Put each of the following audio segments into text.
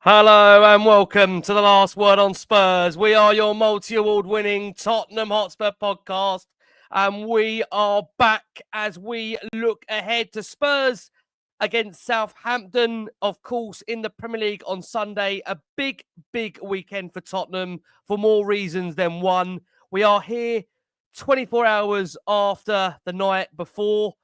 Hello and welcome to the Last Word on Spurs. We are your multi-award winning Tottenham Hotspur podcast, and we are back as we look ahead to Spurs against Southampton, of course, in the Premier League on Sunday. A big weekend for Tottenham for more reasons than one. We are here 24 hours after the night before,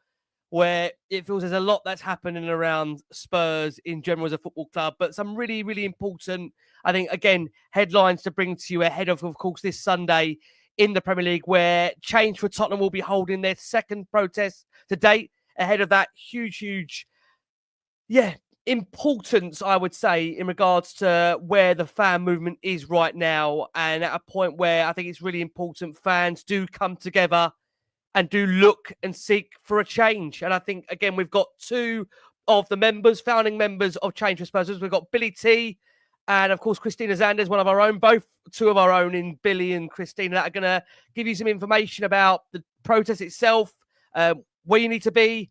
where it feels there's a lot that's happening around Spurs in general as a football club, but some really important, I think, again, headlines to bring to you ahead of course, this Sunday in the Premier League, where Change for Tottenham will be holding their second protest to date ahead of that huge, importance, I would say, in regards to where the fan movement is right now, and at a point where I think it's really important fans do come together and do look and seek for a change. And I think, again, we've got two of the founding members of Change for Spurs. We've got Billie T and, of course, Christina, one of our own, both two of our own in Billie and Christina, that are going to give you some information about the protest itself, where you need to be,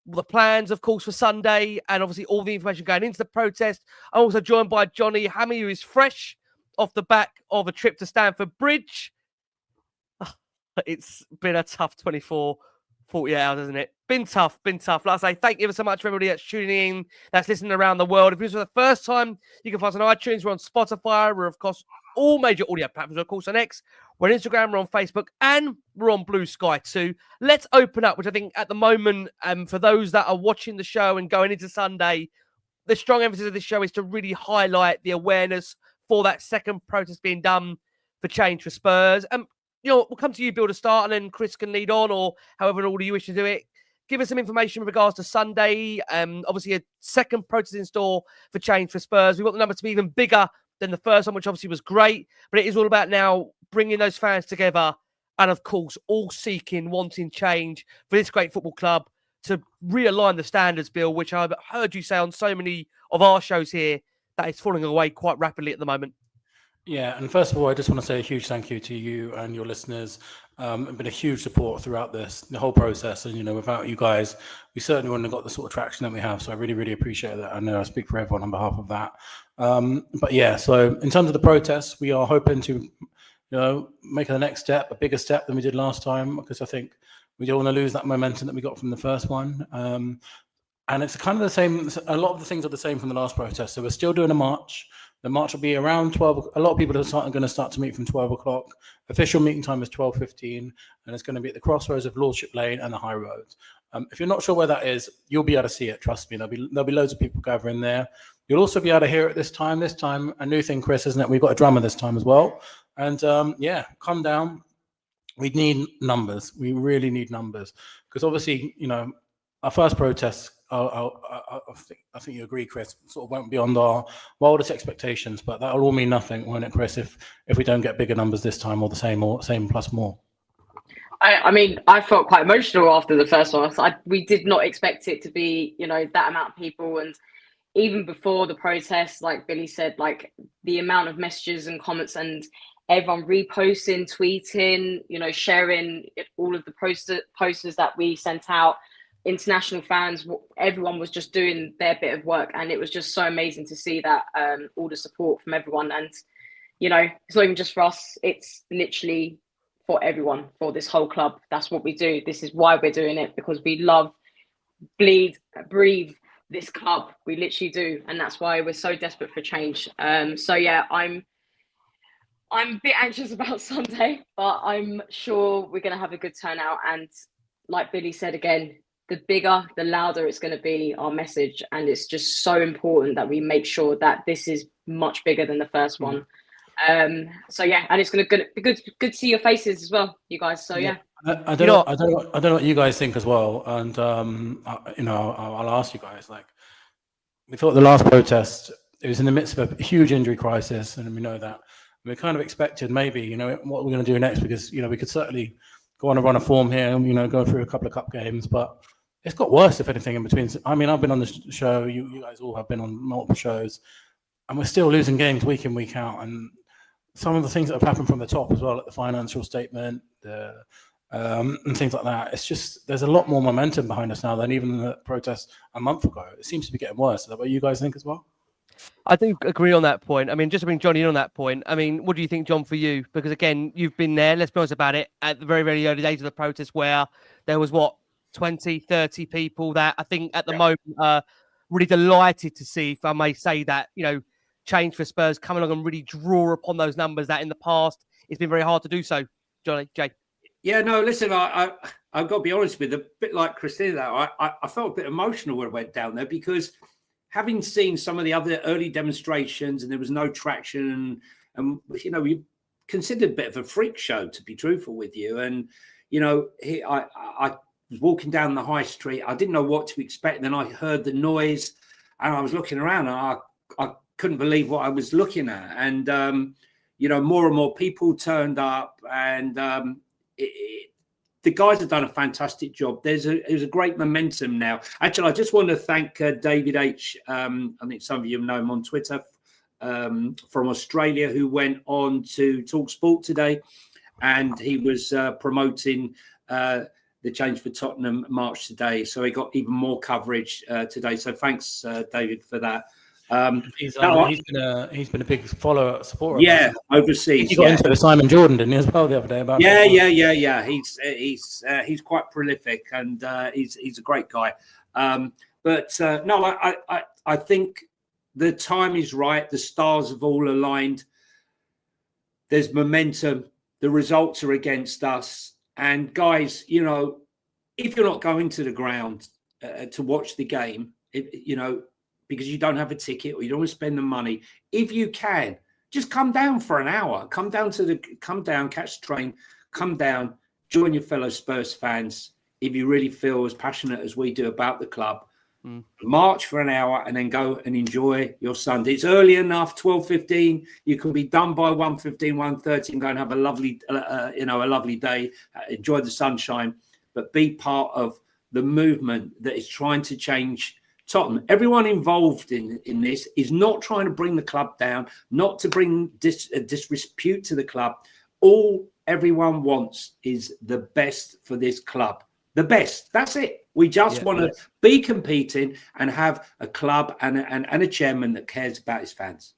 the plans, of course, for Sunday, and obviously all the information going into the protest. I'm also joined by Jonathan Hamme, who is fresh off the back of a trip to Stamford Bridge. It's been a tough 48 hours, hasn't it? Been tough. Like I say, thank you so much for everybody that's tuning in, that's listening around the world. If this was the first time, you can find us on iTunes, we're on Spotify, we're, of course, all major audio platforms, of course, on X, we're on Instagram, we're on Facebook, and we're on Blue Sky too. Let's open up, which I think at the moment, for those that are watching the show and going into Sunday, the strong emphasis of this show is to really highlight the awareness for that second protest being done for Change for Spurs. We'll come to you, Bill, to start, and then Chris can lead on, or however in order you wish to do it. Give us some information in regards to Sunday. Obviously, a second protest in store for Change for Spurs. We want the number to be even bigger than the first one, which obviously was great. But it is all about now bringing those fans together and, of course, all wanting change for this great football club to realign the standards, Bill, which I've heard you say on so many of our shows here that is falling away quite rapidly at the moment. Yeah, and first of all, I just want to say a huge thank you to you and your listeners. It's been a huge support throughout the whole process. And, without you guys, we certainly wouldn't have got the sort of traction that we have. So I really appreciate that. I know I speak for everyone on behalf of that. But yeah, so in terms of the protests, we are hoping to, make the next step, a bigger step than we did last time, because I think we don't want to lose that momentum that we got from the first one. And it's kind of the same. A lot of the things are the same from the last protest. So we're still doing a march. The march will be around 12. A lot of people are going to start to meet from 12 o'clock. Official meeting time is 12:15, and it's going to be at the crossroads of Lordship Lane and the High Road. If you're not sure where that is, you'll be able to see it. Trust me, there'll be loads of people gathering there. You'll also be able to hear it this time. This time, a new thing, Chris, isn't it? We've got a drummer this time as well. And calm down. We need numbers. We really need numbers, because obviously, our first protest, I think you agree, Chris, sort of went beyond our wildest expectations, but that'll all mean nothing, won't it, Chris, if we don't get bigger numbers this time, or the same plus more? I mean, I felt quite emotional after the first one. We did not expect it to be, that amount of people. And even before the protest, like Billie said, like the amount of messages and comments and everyone reposting, tweeting, sharing all of the posters that we sent out. International fans, everyone was just doing their bit of work, and it was just so amazing to see that all the support from everyone. And it's not even just for us, it's literally for everyone, for this whole club. That's what we do. This is why we're doing it, because we love, bleed, breathe this club. We literally do, and that's why we're so desperate for change. So yeah, I'm a bit anxious about Sunday, but I'm sure we're going to have a good turnout. And like Billie said again, the bigger, the louder it's going to be, our message. And it's just so important that we make sure that this is much bigger than the first one. So yeah, and it's going to be good to see your faces as well, you guys. So yeah. I don't know what you guys think as well. And I'll ask you guys, like, we thought the last protest, it was in the midst of a huge injury crisis, and we know that. We kind of expected maybe, what we're going to do next, because, we could certainly go on a run of form here and, go through a couple of cup games, but it's got worse, if anything, in between. I mean, I've been on the show, you guys all have been on multiple shows, and we're still losing games week in, week out. And some of the things that have happened from the top as well, like the financial statement, and things like that, it's just, there's a lot more momentum behind us now than even the protest a month ago. It seems to be getting worse. Is that what you guys think as well? I do agree on that point. I mean, just to bring Johnny in on that point, I mean, what do you think, John, for you? Because again, you've been there, let's be honest about it, at the very, very early days of the protest where there was 20, 30 people that I think at the moment are really delighted to see, if I may say that, Change for Spurs come along and really draw upon those numbers that in the past it's been very hard to do so. Johnny, Jay. Yeah, no, listen, I've got to be honest with you, a bit like Christina, I felt a bit emotional when I went down there because having seen some of the other early demonstrations and there was no traction and we considered a bit of a freak show, to be truthful with you. And, I was walking down the high street. I didn't know what to expect. And then I heard the noise and I was looking around and I couldn't believe what I was looking at. And, more and more people turned up and the guys have done a fantastic job. There's a great momentum now. Actually, I just want to thank David H. I think some of you know him on Twitter from Australia, who went on to Talk Sport today, and he was promoting the Change for Tottenham march today. So he got even more coverage today. So thanks, David, for that. He's been a big follower, supporter. Yeah, overseas. He got into it with Simon Jordan, didn't he, as well, the other day? About Yeah. He's quite prolific and he's a great guy. I think the time is right. The stars have all aligned. There's momentum. The results are against us. And guys, if you're not going to the ground to watch the game, because you don't have a ticket or you don't want to spend the money, if you can, just come down for an hour. Come down, catch the train, come down, join your fellow Spurs fans. If you really feel as passionate as we do about the club, march for an hour and then go and enjoy your Sunday. It's early enough, 12:15. You can be done by 1:15, 1:30 and go and have a lovely, a lovely day. Enjoy the sunshine, but be part of the movement that is trying to change Tottenham. Everyone involved in this is not trying to bring the club down, not to bring disrepute to the club. All everyone wants is the best for this club. The best. That's it. We just want to be competing and have a club and a chairman that cares about his fans.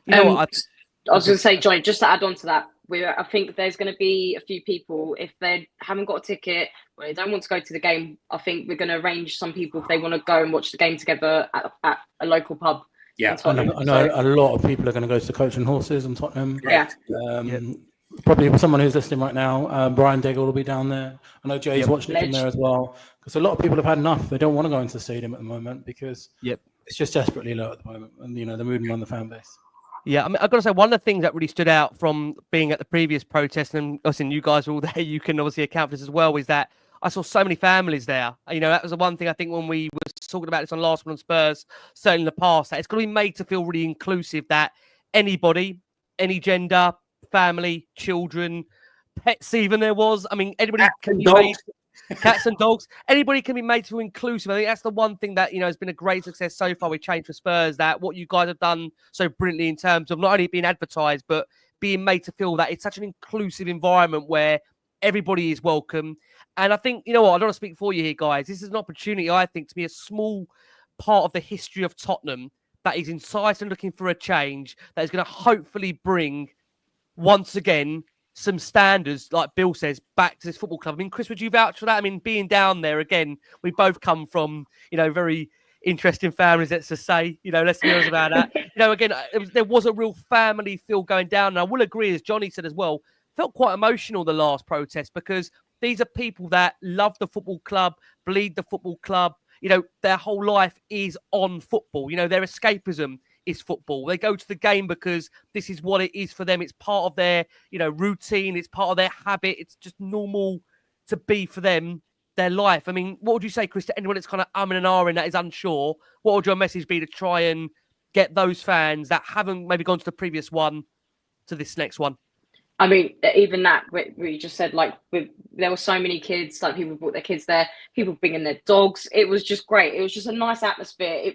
I was going to say, Johnny, just to add on to that, I think there's going to be a few people, if they haven't got a ticket or they don't want to go to the game, I think we're going to arrange some people if they want to go and watch the game together at a local pub. Yeah, I know a lot of people are going to go to Coach and Horses in Tottenham. Yeah. Probably someone who's listening right now, Brian Diggle will be down there. I know Jay's watching it from there as well, because a lot of people have had enough. They don't want to go into the stadium at the moment because it's just desperately low at the moment, and they're moving on the fan base. Yeah, I mean, I've got to say, one of the things that really stood out from being at the previous protest, and listen, you guys are all there, you can obviously account for this as well, is that I saw so many families there. That was the one thing I think when we were talking about this on Last Word on Spurs, certainly in the past, that it's got to be made to feel really inclusive, that anybody, any gender, family, children, pets even there was. I mean, anybody can be made, cats and dogs, anybody can be made to feel inclusive. I think that's the one thing that, has been a great success so far with Change for Spurs, that what you guys have done so brilliantly in terms of not only being advertised, but being made to feel that it's such an inclusive environment where everybody is welcome. And I think, I don't want to speak for you here, guys. This is an opportunity, I think, to be a small part of the history of Tottenham that is incisive and looking for a change that is going to hopefully bring, once again, some standards, like Bill says, back to this football club. I mean, Chris, would you vouch for that? I mean, being down there, again, we both come from, very interesting families, let's just say, let's be honest about that. Again, there was a real family feel going down. And I will agree, as Johnny said as well, felt quite emotional the last protest, because these are people that love the football club, bleed the football club. Their whole life is on football. Their escapism is football. They go to the game because this is what it is for them. It's part of their, routine. It's part of their habit. It's just normal to be for them, their life. I mean, what would you say, Chris, to anyone that's kind of and ahhing, that is unsure? What would your message be to try and get those fans that haven't maybe gone to the previous one to this next one? I mean, even that, we just said, there were so many kids, people brought their kids there, people bringing their dogs. It was just great. It was just a nice atmosphere.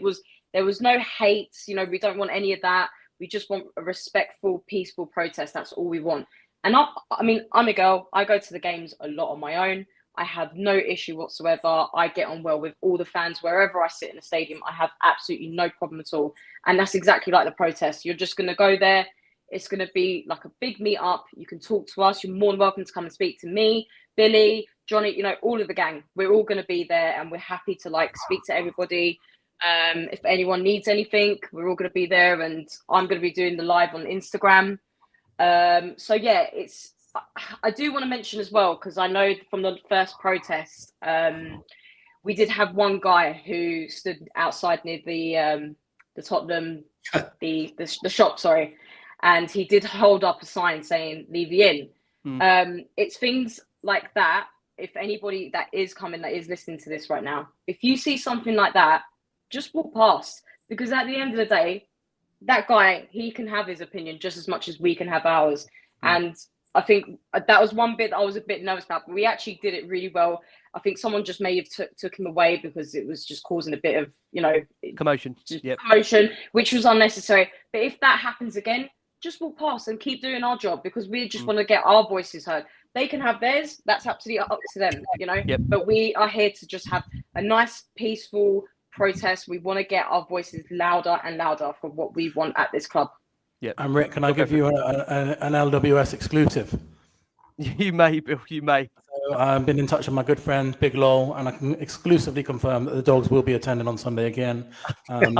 There was no hate. We don't want any of that. We just want a respectful, peaceful protest. That's all we want. And I'm a girl. I go to the games a lot on my own. I have no issue whatsoever. I get on well with all the fans wherever I sit in the stadium. I have absolutely no problem at all. And that's exactly like the protest. You're just going to go there. It's going to be like a big meet up. You can talk to us. You're more than welcome to come and speak to me, Billy, Johnny, you know, all of the gang. We're all going to be there and we're happy to like speak to everybody. If anyone needs anything, we're all going to be there, and I'm going to be doing the live on Instagram. So yeah, I do want to mention as well, because I know from the first protest, we did have one guy who stood outside near the Tottenham, the shop, sorry, and he did hold up a sign saying "Leave you in." It's things like that. If anybody that is coming, that is listening to this right now, if you see something like that, just walk past, because at the end of the day, that guy, he can have his opinion just as much as we can have ours. And I think that was one bit that I was a bit nervous about, but we actually did it really well. I think someone just may have took him away because it was just causing a bit of, you know, commotion, commotion, which was unnecessary. But if that happens again, just walk past and keep doing our job, because we just want to get our voices heard. They can have theirs. That's absolutely up to them, you know. But we are here to just have a nice, peaceful protest. We want to get our voices louder and louder for what we want at this club. And Rick, can I give you an LWS exclusive? You may, Bill, you may. So I've been in touch with my good friend Big Lol, and I can exclusively confirm that the dogs will be attending on Sunday again.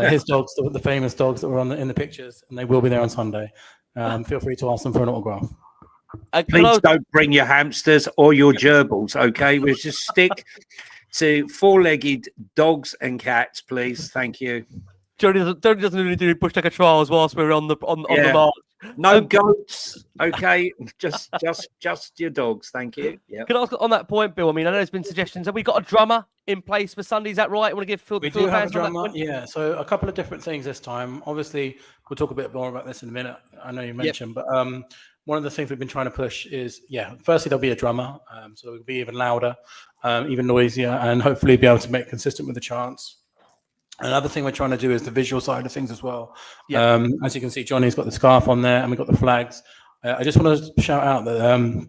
His dogs, the famous dogs that were in the pictures, and they will be there on Sunday. Feel free to ask them for an autograph. Please don't bring your hamsters or your gerbils, okay? We'll just stick to four-legged dogs and cats, please. Thank you. Johnny doesn't really do bush tiger trials whilst we're on the march. No goats, okay? Just your dogs, thank you. Yeah. Can I ask on that point, Bill? I mean, I know there's been suggestions. Have we got a drummer in place for Sunday? Is that right? I want to give Phil. We do have a drummer. Yeah. So a couple of different things this time. Obviously, we'll talk a bit more about this in a minute. I know you mentioned, but one of the things we've been trying to push is, firstly, there'll be a drummer, so it'll be even louder, even noisier, and hopefully be able to make consistent with the chants. Another thing we're trying to do is the visual side of things as well. As you can see, Johnny's got the scarf on there, and we've got the flags. I just want to shout out that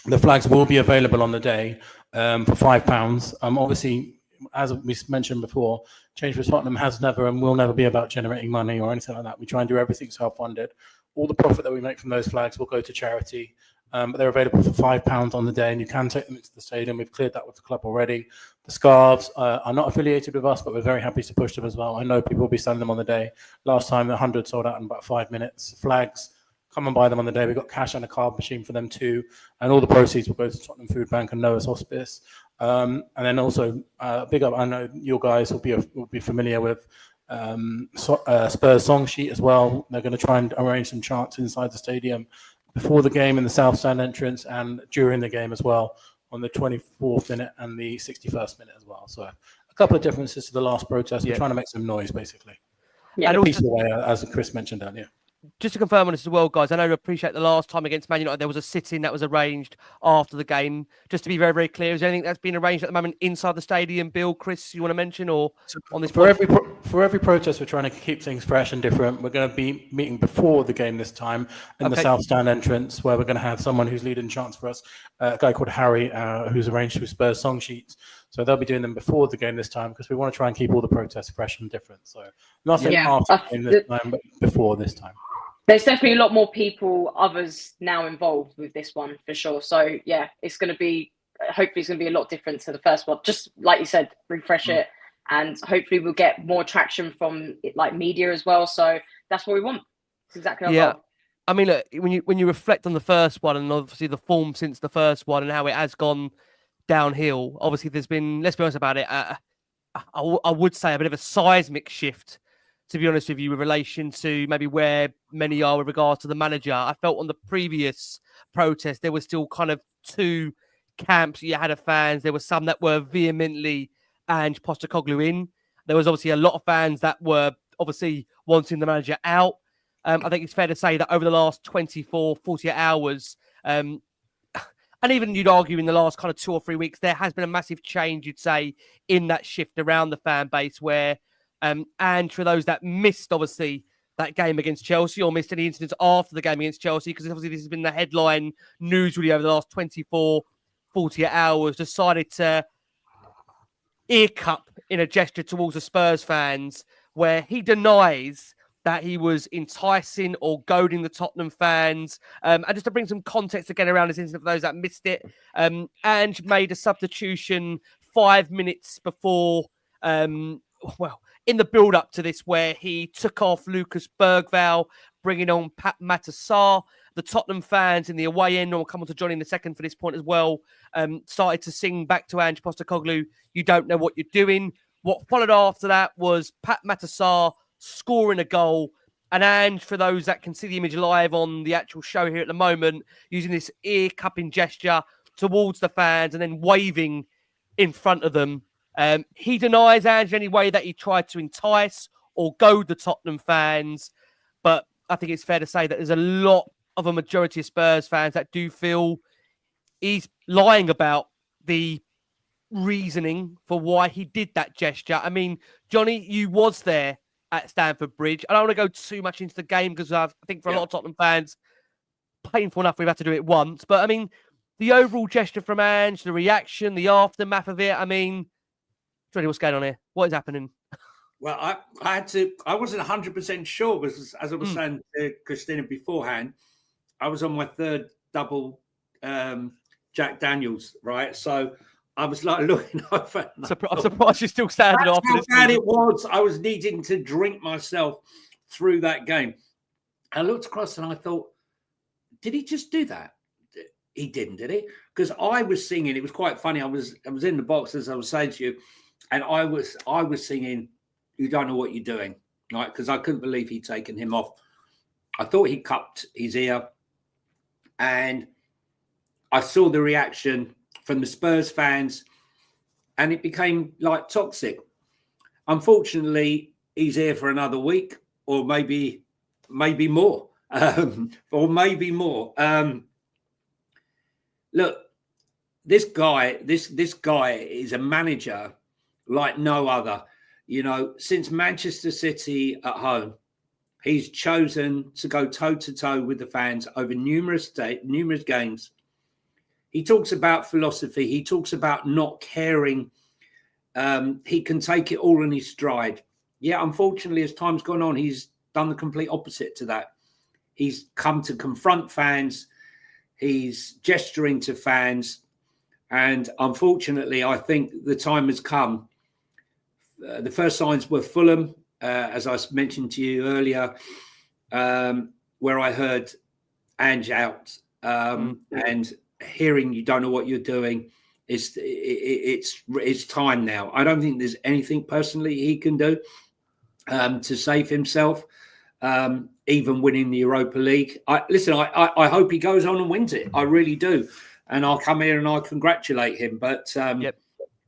the flags will be available on the day for £5. Obviously, as we mentioned before, Change For Tottenham has never and will never be about generating money or anything like that. We try and do everything self-funded. All the profit that we make from those flags will go to charity. But they're available for £5 on the day, and you can take them into the stadium. We've cleared that with the club already. The scarves are not affiliated with us, but we're very happy to push them as well. I know people will be selling them on the day. Last time, 100 sold out in about 5 minutes. Flags, come and buy them on the day. We've got cash and a card machine for them too. And all the proceeds will go to Tottenham Food Bank and Noah's Hospice. And then also, big up, I know you guys will be familiar with Spurs song sheet as well. They're going to try and arrange some chants inside the stadium before the game in the South Stand entrance and during the game as well on the 24th minute and the 61st minute as well. So a couple of differences to the last protest. We're trying to make some noise, basically. Yeah, and peaceful way, as Chris mentioned earlier. Just to confirm on this as well, guys, I know I appreciate the last time against Man United, there was a sit-in that was arranged after the game. Just to be very, very clear, is there anything that's been arranged at the moment inside the stadium? Bill, Chris, you want to mention, or on this? For every protest, we're trying to keep things fresh and different. We're going to be meeting before the game this time in the South Stand entrance, where we're going to have someone who's leading chants for us, a guy called Harry, who's arranged through Spurs song sheets. So they'll be doing them before the game this time, because we want to try and keep all the protests fresh and different. So nothing after the game this time, but before this time. There's definitely a lot more people, others now involved with this one for sure. So yeah, it's going to be, hopefully it's going to be a lot different to the first one. Just like you said, refresh it, and hopefully we'll get more traction from like media as well. So that's what we want. It's exactly our goal. I mean, look, when you reflect on the first one, and obviously the form since the first one and how it has gone downhill, obviously there's been, let's be honest about it, I would say a bit of a seismic shift, to be honest with you, with relation to maybe where many are with regards to the manager. I felt on the previous protest, there was still kind of two camps you had of fans. There were some that were vehemently Ange Postecoglou in. There was obviously a lot of fans that were obviously wanting the manager out. I think it's fair to say that over the last 24, 48 hours, and even you'd argue in the last kind of 2 or 3 weeks, there has been a massive change, you'd say, in that shift around the fan base where, and for those that missed, obviously, that game against Chelsea or missed any incidents after the game against Chelsea, because obviously this has been the headline news really over the last 24, 48 hours, decided to ear cup in a gesture towards the Spurs fans where he denies that he was enticing or goading the Tottenham fans. And just to bring some context again around this incident for those that missed it, Ange made a substitution 5 minutes before, in the build-up to this, where he took off Lucas Bergvall, bringing on Pat Matassar. The Tottenham fans in the away end, and we'll come on to Johnny in a second for this point as well, started to sing back to Ange Postecoglou, "You don't know what you're doing." What followed after that was Pat Matassar scoring a goal. And Ange, for those that can see the image live on the actual show here at the moment, using this ear cupping gesture towards the fans and then waving in front of them. He denies Ange in any way that he tried to entice or goad the Tottenham fans. But I think it's fair to say that there's a lot of a majority of Spurs fans that do feel he's lying about the reasoning for why he did that gesture. I mean, Johnny, you was there at Stamford Bridge. I don't want to go too much into the game because I think for a lot of Tottenham fans, painful enough we've had to do it once. But I mean, the overall gesture from Ange, the reaction, the aftermath of it. I mean, Johnny, what's going on here? What is happening? Well, I wasn't 100% sure because, as I was saying to Christina beforehand, I was on my third double Jack Daniels, right? So I was like looking over. I'm surprised you're still standing off. That's how bad it was. I was needing to drink myself through that game. I looked across and I thought, did he just do that? He didn't, did he? Because I was singing. It was quite funny. I was in the box, as I was saying to you, and I was singing, "You don't know what you're doing," right? Because I couldn't believe he'd taken him off. I thought he cupped his ear, and I saw the reaction from the Spurs fans, and it became like toxic. Unfortunately, he's here for another week, or maybe more, or maybe more. Look, this guy is a manager like no other. You know, since Manchester City at home, he's chosen to go toe-to-toe with the fans over numerous games. He talks about philosophy. He talks about not caring. He can take it all in his stride. Yeah, unfortunately, as time's gone on, he's done the complete opposite to that. He's come to confront fans. He's gesturing to fans. And unfortunately, I think the time has come. The first signs were Fulham, as I mentioned to you earlier, where I heard Ange out and hearing "you don't know what you're doing." It's time now. I don't think there's anything personally he can do to save himself, even winning the Europa League. I hope he goes on and wins it. I really do. And I'll come here and I'll congratulate him. But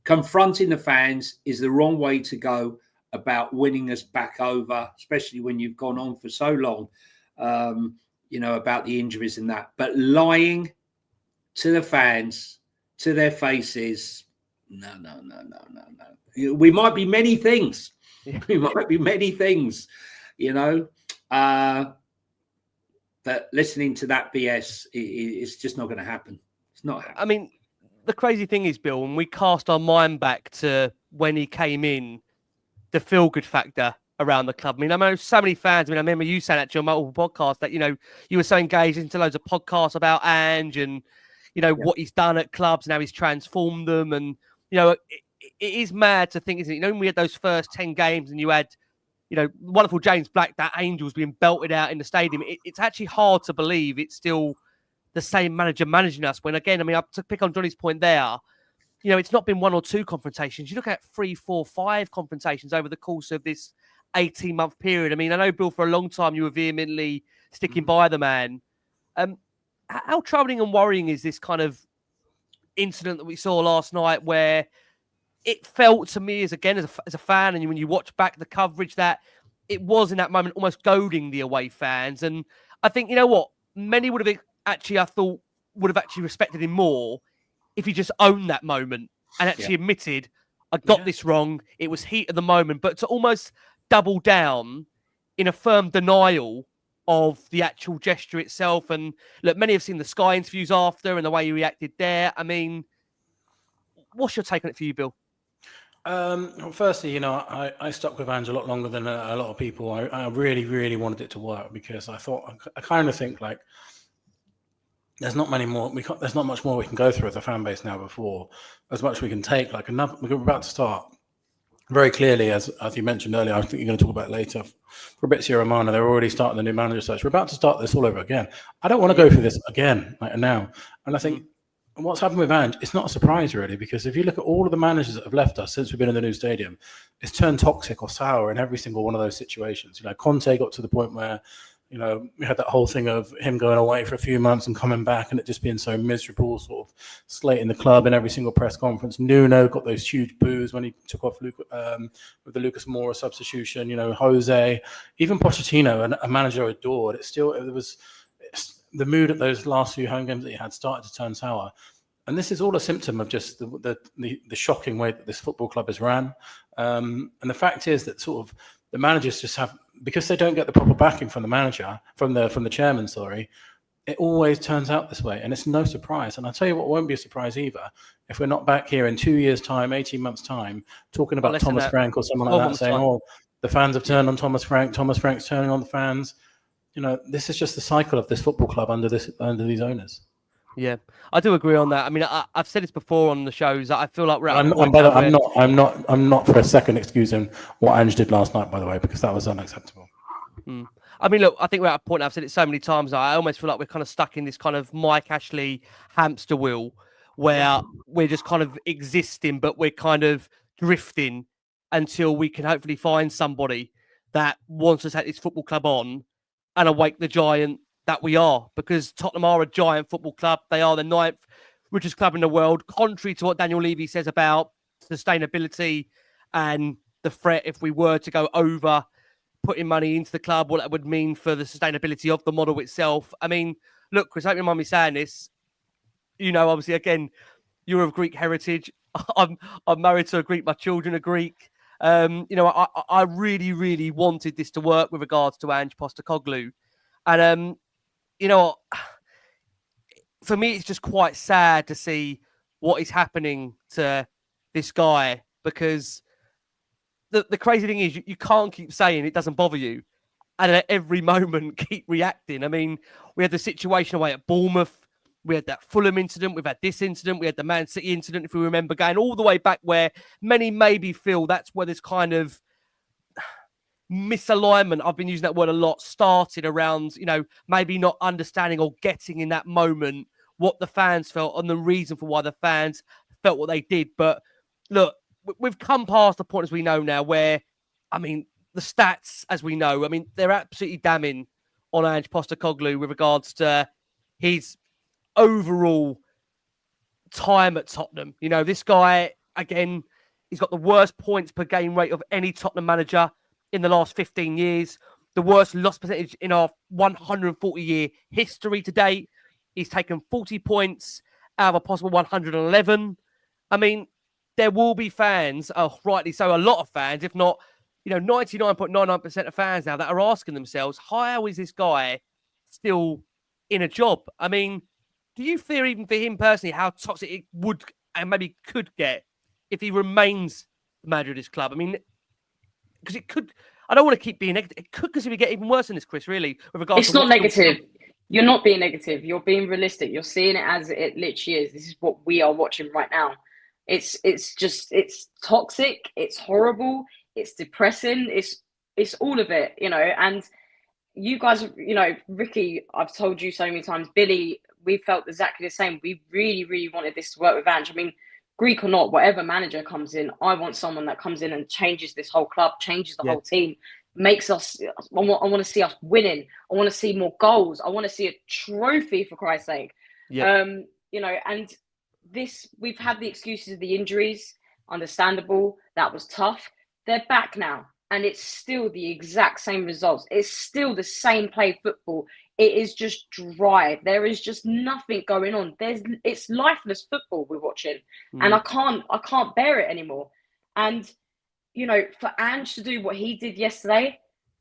confronting the fans is the wrong way to go about winning us back over, especially when you've gone on for so long, about the injuries and that. But lying to the fans, to their faces, no. We might be many things. We might be many things, but listening to that BS is just not going to happen. It's not happening. I mean, the crazy thing is, Bill, when we cast our mind back to when he came in, the feel-good factor around the club. I mean, I know so many fans. I mean, I remember you saying that to your multiple podcasts that, you were so engaged into loads of podcasts about Ange and, what he's done at clubs and how he's transformed them. And, it is mad to think, isn't it? When we had those first 10 games and you had, wonderful James Black, that Angel's being belted out in the stadium. It's actually hard to believe it's still the same manager managing us. When, again, I mean, to pick on Johnny's point there, it's not been one or two confrontations. You look at 3, 4, 5 confrontations over the course of this 18-month period. I mean, I know, Bill, for a long time you were vehemently sticking by the man. How troubling and worrying is this kind of incident that we saw last night, where it felt to me as a fan, and when you watch back the coverage, that it was in that moment almost goading the away fans. And I think, many would have actually, I thought, would have actually respected him more if he just owned that moment and actually admitted, I got this wrong. It was heat of the moment. But to almost double down in a firm denial of the actual gesture itself. And look, many have seen the Sky interviews after and the way he reacted there. I mean, What's your take on it for you, Bill? Firstly, I stuck with Ange a lot longer than a lot of people. I really, really wanted it to work because I kind of think like there's not many more. There's not much more we can go through as a fan base now. Before as much we can take. Like we're about to start very clearly, as you mentioned earlier. I think you're going to talk about it later. Fabrizio Romano, they're already starting the new manager search. We're about to start this all over again. I don't want to go through this again now. And I think what's happened with Ange, it's not a surprise really, because if you look at all of the managers that have left us since we've been in the new stadium, it's turned toxic or sour in every single one of those situations. Conte got to the point where, we had that whole thing of him going away for a few months and coming back and it just being so miserable, sort of slating the club in every single press conference. Nuno got those huge boos when he took off with the Lucas Moura substitution. Jose, even Pochettino, and a manager I adored. The mood at those last few home games that he had started to turn sour. And this is all a symptom of just the shocking way that this football club is ran. And the fact is that sort of the managers just have, because they don't get the proper backing from the manager, from the chairman, it always turns out this way. And it's no surprise. And I'll tell you what won't be a surprise either, if we're not back here in 2 years' time, 18 months' time, talking about Thomas Frank or someone like that, saying, the fans have turned on Thomas Frank's turning on the fans. This is just the cycle of this football club under these owners. Yeah, I do agree on that. I mean, I've said this before on the shows. I feel like we're at I'm not for a second excusing what Ange did last night, by the way, because that was unacceptable. I mean, look, I think we're at a point. I've said it so many times. I almost feel like we're kind of stuck in this kind of Mike Ashley hamster wheel, where we're just kind of existing, but we're kind of drifting until we can hopefully find somebody that wants to take this football club on and awake the giant that we are, because Tottenham are a giant football club. They are the 9th richest club in the world, contrary to what Daniel Levy says about sustainability and the threat if we were to go over putting money into the club, what that would mean for the sustainability of the model itself. I mean, look, Chris, I hope you mind me saying this. Obviously, again, you're of Greek heritage. I'm married to a Greek. My children are Greek. I really, really wanted this to work with regards to Ange Postecoglou. And, for me, it's just quite sad to see what is happening to this guy, because the crazy thing is you can't keep saying it doesn't bother you and at every moment keep reacting. I mean, we had the situation away at Bournemouth. We had that Fulham incident. We've had this incident. We had the Man City incident, if we remember, going all the way back, where many maybe feel that's where this kind of misalignment, I've been using that word a lot, started around, maybe not understanding or getting in that moment what the fans felt and the reason for why the fans felt what they did. But look, we've come past the point, as we know now, where, I mean, the stats, as we know, I mean, they're absolutely damning on Ange Postecoglou with regards to his overall time at Tottenham. This guy, again, he's got the worst points per game rate of any Tottenham manager in the last 15 years, the worst loss percentage in our 140-year history to date. He's taken 40 points out of a possible 111. I mean, there will be fans, rightly so, a lot of fans, if not, 99.99% of fans now that are asking themselves, how is this guy still in a job? I mean, do you fear, even for him personally, how toxic it would and maybe could get if he remains the manager of this club? I mean, because it could, I don't want to keep being negative. It could considerably get even worse than this, Chris, really, with regards It's not negative. You're not being negative. You're being realistic. You're seeing it as it literally is. This is what we are watching right now. It's toxic. It's horrible. It's depressing. It's all of it, and you guys, Ricky, I've told you so many times, Billy, we felt exactly the same. We really, really wanted this to work with Ange. I mean, Greek or not, whatever manager comes in, I want someone that comes in and changes this whole club, changes the whole team, makes us, I want to see us winning. I want to see more goals. I want to see a trophy, for Christ's sake. And this, we've had the excuses of the injuries, understandable. That was tough. They're back now. And it's still the exact same results. It's still the same play football. It is just dry. There is just nothing going on. It's lifeless football we're watching, and I can't bear it anymore. And for Ange to do what he did yesterday,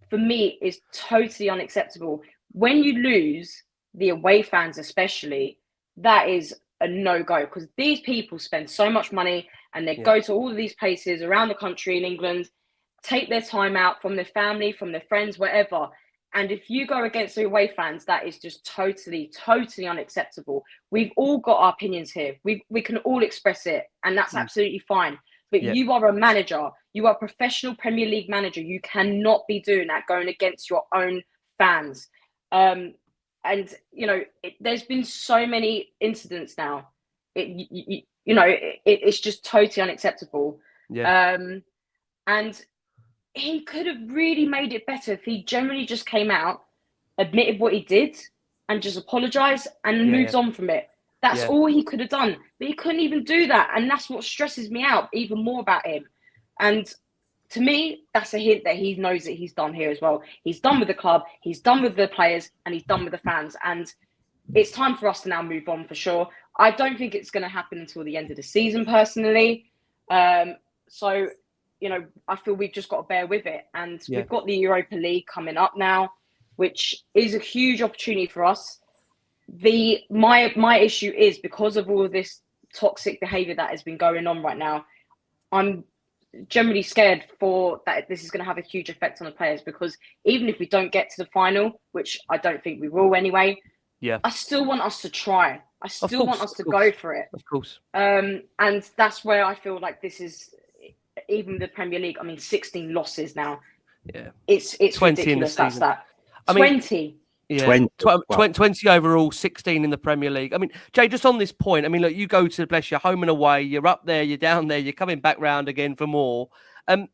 for me, is totally unacceptable. When you lose the away fans, especially, that is a no-go, because these people spend so much money and they go to all of these places around the country in England, take their time out from their family, from their friends, wherever. And if you go against the away fans, that is just totally, totally unacceptable. We've all got our opinions here. We can all express it, and that's absolutely fine. But you are a manager. You are a professional Premier League manager. You cannot be doing that, going against your own fans. And, you know, there's been so many incidents now. It's just totally unacceptable. Yeah. And he could have really made it better if he generally just came out, admitted what he did, and just apologized and moved on from it. That's all he could have done. But he couldn't even do that. And that's what stresses me out even more about him. And to me, that's a hint that he knows that he's done here as well. He's done with the club, he's done with the players, and he's done with the fans. And it's time for us to now move on for sure. I don't think it's going to happen until the end of the season, personally. So, you know, I feel we've just got to bear with it. And we've got the Europa League coming up now, which is a huge opportunity for us. My issue is, because of all of this toxic behaviour that has been going on right now, I'm generally scared for that this is going to have a huge effect on the players, because even if we don't get to the final, which I don't think we will anyway, I still want us to try. I still want us to go for it. Of course. And that's where I feel like this is, even the Premier League, I mean, 16 losses now. Yeah. It's 20 ridiculous. That's that. I mean, 20. Yeah, 20 overall, 16 in the Premier League. I mean, Jay, just on this point, I mean, look, you go to, bless you, home and away, you're up there, you're down there, you're coming back round again for more. You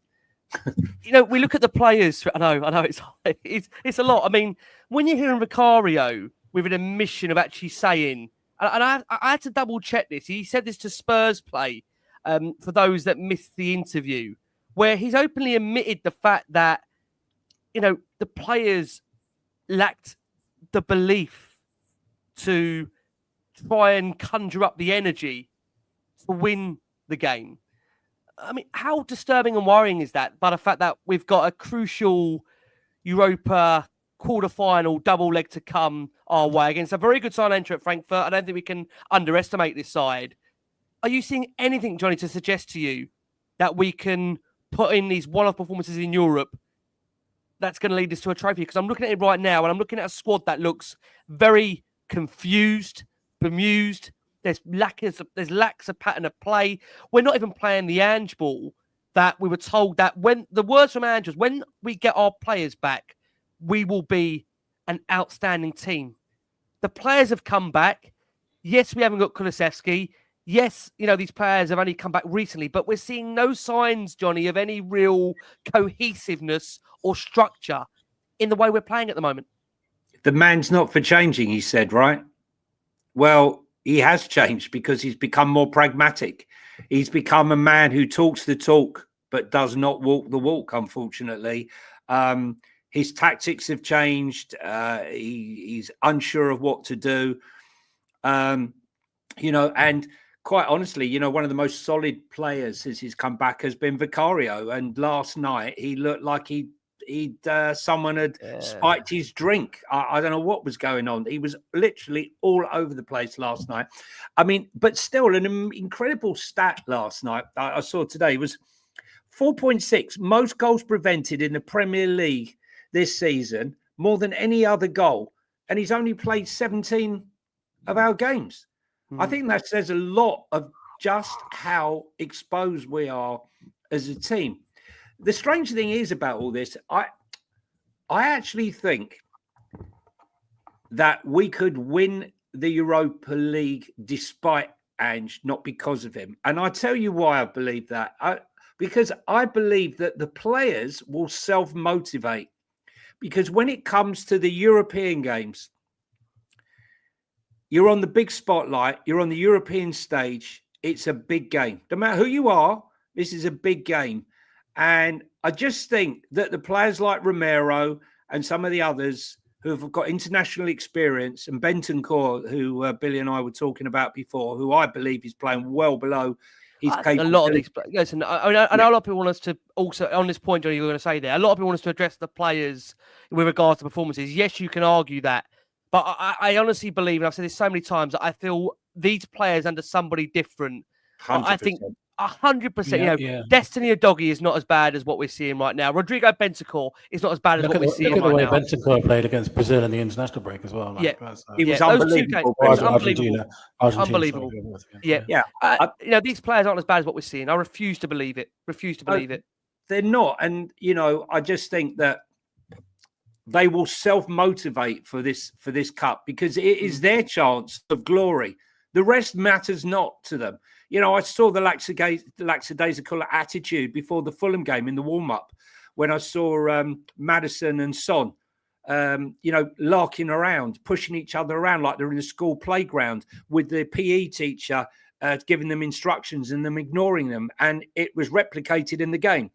know, we look at the players. I know, it's a lot. I mean, when you're hearing Vicario with an admission of actually saying, and I had to double check this. He said this to Spurs play, for those that missed the interview, where he's openly admitted the fact that, you know, the players lacked the belief to try and conjure up the energy to win the game. I mean, how disturbing and worrying is that? By the fact that we've got a crucial Europa quarter-final double leg to come our way against a very good side entry at Frankfurt. I don't think we can underestimate this side. Are you seeing anything, Johnny, to suggest to you that we can put in these one-off performances in Europe that's going to lead us to a trophy? Because I'm looking at it right now, and I'm looking at a squad that looks very confused, bemused. There's lacks of pattern of play. We're not even playing the Ange ball that we were told that when the words from Ange was, when we get our players back, we will be an outstanding team. The players have come back. Yes, we haven't got Kulusevski. Yes, you know, these players have only come back recently, but we're seeing no signs, Johnny, of any real cohesiveness or structure in the way we're playing at the moment. The man's not for changing, he said, right? Well, he has changed because he's become more pragmatic. He's become a man who talks the talk, but does not walk the walk, unfortunately. His tactics have changed. He's unsure of what to do. You know, and quite honestly, you know, one of the most solid players since he's come back has been Vicario. And last night he looked like someone had spiked his drink. I don't know what was going on. He was literally all over the place last night. I mean, but still an incredible stat last night I saw today was 4.6, most goals prevented in the Premier League this season, more than any other goal. And he's only played 17 of our games. I think that says a lot of just how exposed we are as a team. The strange thing is about all this, I actually think that we could win the Europa League despite Ange, not because of him. And I tell you why I believe that. Because I believe that the players will self-motivate. Because when it comes to the European games, you're on the big spotlight, you're on the European stage, it's a big game. No matter who you are, this is a big game. And I just think that the players like Romero and some of the others who have got international experience, and Bentancur, who Billy and I were talking about before, who I believe is playing well below his capability. A lot of these, listen, I know a lot of people want us to also, on this point, Johnny, you're going to say there, a lot of people want us to address the players with regards to performances. Yes, you can argue that. But I honestly believe, and I've said this so many times, that I feel these players under somebody different, I think 100%. 100%. Yeah. Destiny Udogie is not as bad as what we're seeing right now. Rodrigo Bentancur is not as bad as what we're seeing Look at the right way now. Bentancur played against Brazil in the international break as well. Yeah. He was those 2 games, unbelievable. it was Argentina, unbelievable. sorry, Yeah. These players aren't as bad as what we're seeing. I refuse to believe it. They're not. And, I just think that they will self-motivate for this cup because it is their chance of glory. The rest matters not to them. I saw the lackadaisical attitude before the Fulham game in the warm-up when I saw Maddison and Son, larking around, pushing each other around like they're in a school playground with the PE teacher giving them instructions and them ignoring them. And it was replicated in the game.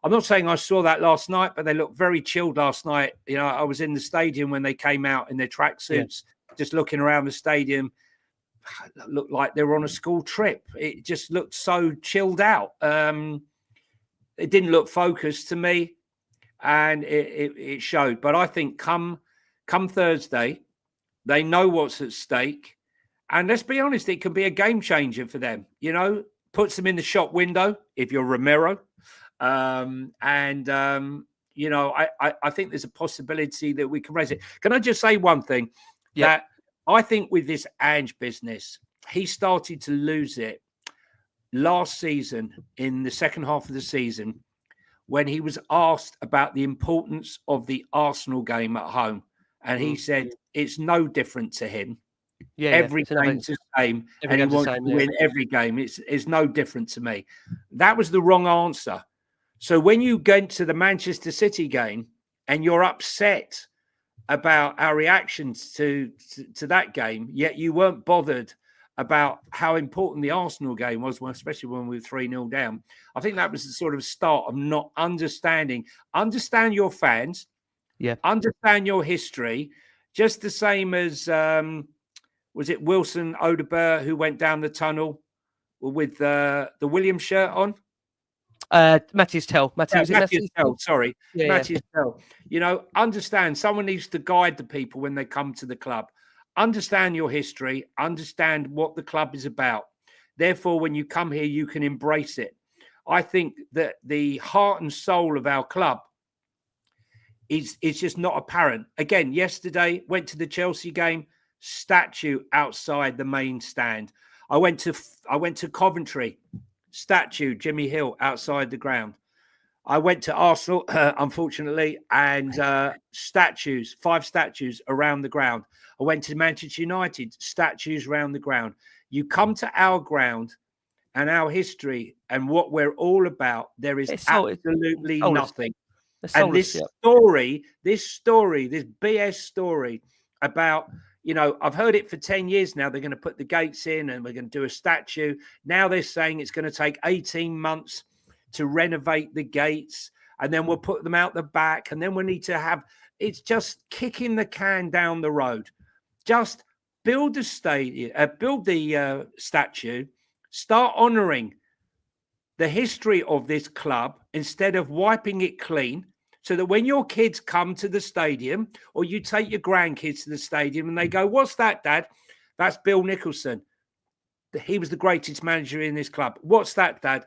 I'm not saying I saw that last night, but they looked very chilled last night. I was in the stadium when they came out in their tracksuits, just looking around the stadium. It looked like they were on a school trip. It just looked so chilled out. It didn't look focused to me, and it showed. But I think come Thursday, they know what's at stake. And let's be honest, it can be a game changer for them. Puts them in the shop window if you're Romero. I think there's a possibility that we can raise it. Can I just say one thing? Yeah. That I think with this Ange business, he started to lose it last season in the second half of the season when he was asked about the importance of the Arsenal game at home. And he said it's no different to him. Every game's the same, and he wants to win every game. It's no different to me. That was the wrong answer. So when you get to the Manchester City game and you're upset about our reactions to that game, yet you weren't bothered about how important the Arsenal game was, especially when we were 3-0 down. I think that was the sort of start of not understanding. Understand your fans. Yeah. Understand your history. Just the same as, was it Wilson Odobert who went down the tunnel with the Williams shirt on? Matthias Tell. Matthias Tell, sorry. Matthias Tell. Understand someone needs to guide the people when they come to the club. Understand your history. Understand what the club is about. Therefore, when you come here, you can embrace it. I think that the heart and soul of our club is just not apparent. Again, yesterday, went to the Chelsea game, statue outside the main stand. I went to Coventry, statue, Jimmy Hill outside the ground. I went to Arsenal, unfortunately, and 5 statues around the ground. I went to Manchester United, statues around the ground. You come to our ground and our history and what we're all about, there is absolutely nothing. And this BS story about, I've heard it for 10 years now. They're going to put the gates in and we're going to do a statue. Now they're saying it's going to take 18 months to renovate the gates, and then we'll put them out the back, and then we need to have, it's just kicking the can down the road. Just build the stadium, build the statue, start honouring the history of this club instead of wiping it clean, so that when your kids come to the stadium, or you take your grandkids to the stadium and they go, "What's that, Dad?" "That's Bill Nicholson. He was the greatest manager in this club." "What's that, Dad?"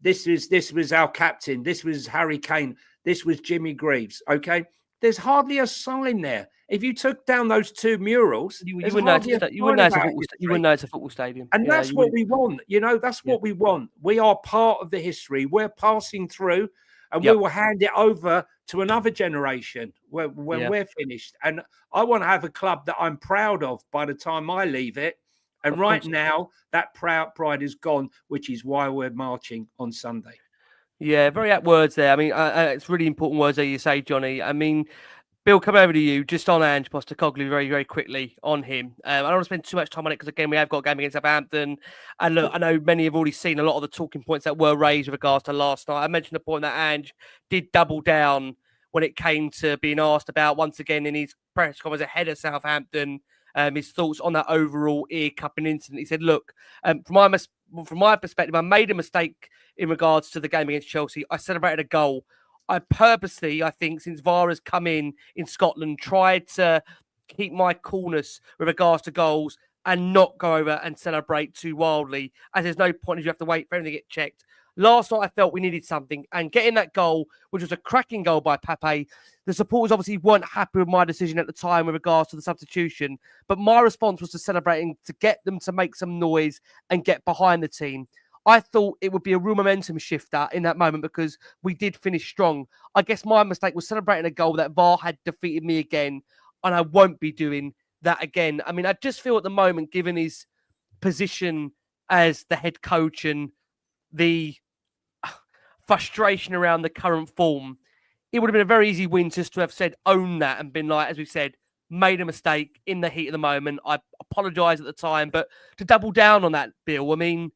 This was our captain. This was Harry Kane. This was Jimmy Greaves. Okay, there's hardly a sign there. If you took down those 2 murals, you wouldn't know it's a football stadium. And that's what we want. That's what we want. We are part of the history. We're passing through, and we will hand it over to another generation when we're finished. And I want to have a club that I'm proud of by the time I leave it. And right now, that pride is gone, which is why we're marching on Sunday. Yeah, very apt words there. I mean, it's really important words that you say, Johnny. I mean, Bill, come over to you just on Ange Postecoglou very, very quickly on him. I don't want to spend too much time on it because, again, we have got a game against Southampton. And look, I know many have already seen a lot of the talking points that were raised with regards to last night. I mentioned the point that Ange did double down when it came to being asked about, once again, in his press conference ahead of Southampton, his thoughts on that overall ear cupping incident. He said, look, from my perspective, I made a mistake in regards to the game against Chelsea. I celebrated a goal. I purposely, I think, since VAR has come in Scotland, tried to keep my coolness with regards to goals. and not go over and celebrate too wildly, as there's no point if you have to wait for everything to get checked. Last night, I felt we needed something, and getting that goal, which was a cracking goal by Pepe, the supporters obviously weren't happy with my decision at the time with regards to the substitution, but my response was to celebrating, to get them to make some noise and get behind the team. I thought it would be a real momentum shifter in that moment because we did finish strong. I guess my mistake was celebrating a goal that VAR had defeated me again, and I won't be doing that again. I mean, I just feel at the moment, given his position as the head coach and the frustration around the current form, it would have been a very easy win just to have said, own that, and been like, as we said, made a mistake in the heat of the moment. I apologise at the time, but to double down on that, Bill, I mean,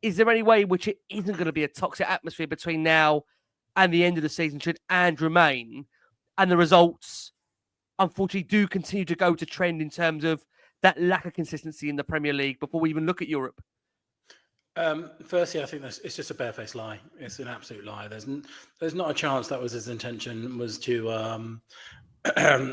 is there any way in which it isn't going to be a toxic atmosphere between now and the end of the season should Ange remain, and the results, unfortunately, do continue to go to trend in terms of that lack of consistency in the Premier League before we even look at Europe? Firstly, I think it's just a barefaced lie. It's an absolute lie. There's not a chance that was his intention, was to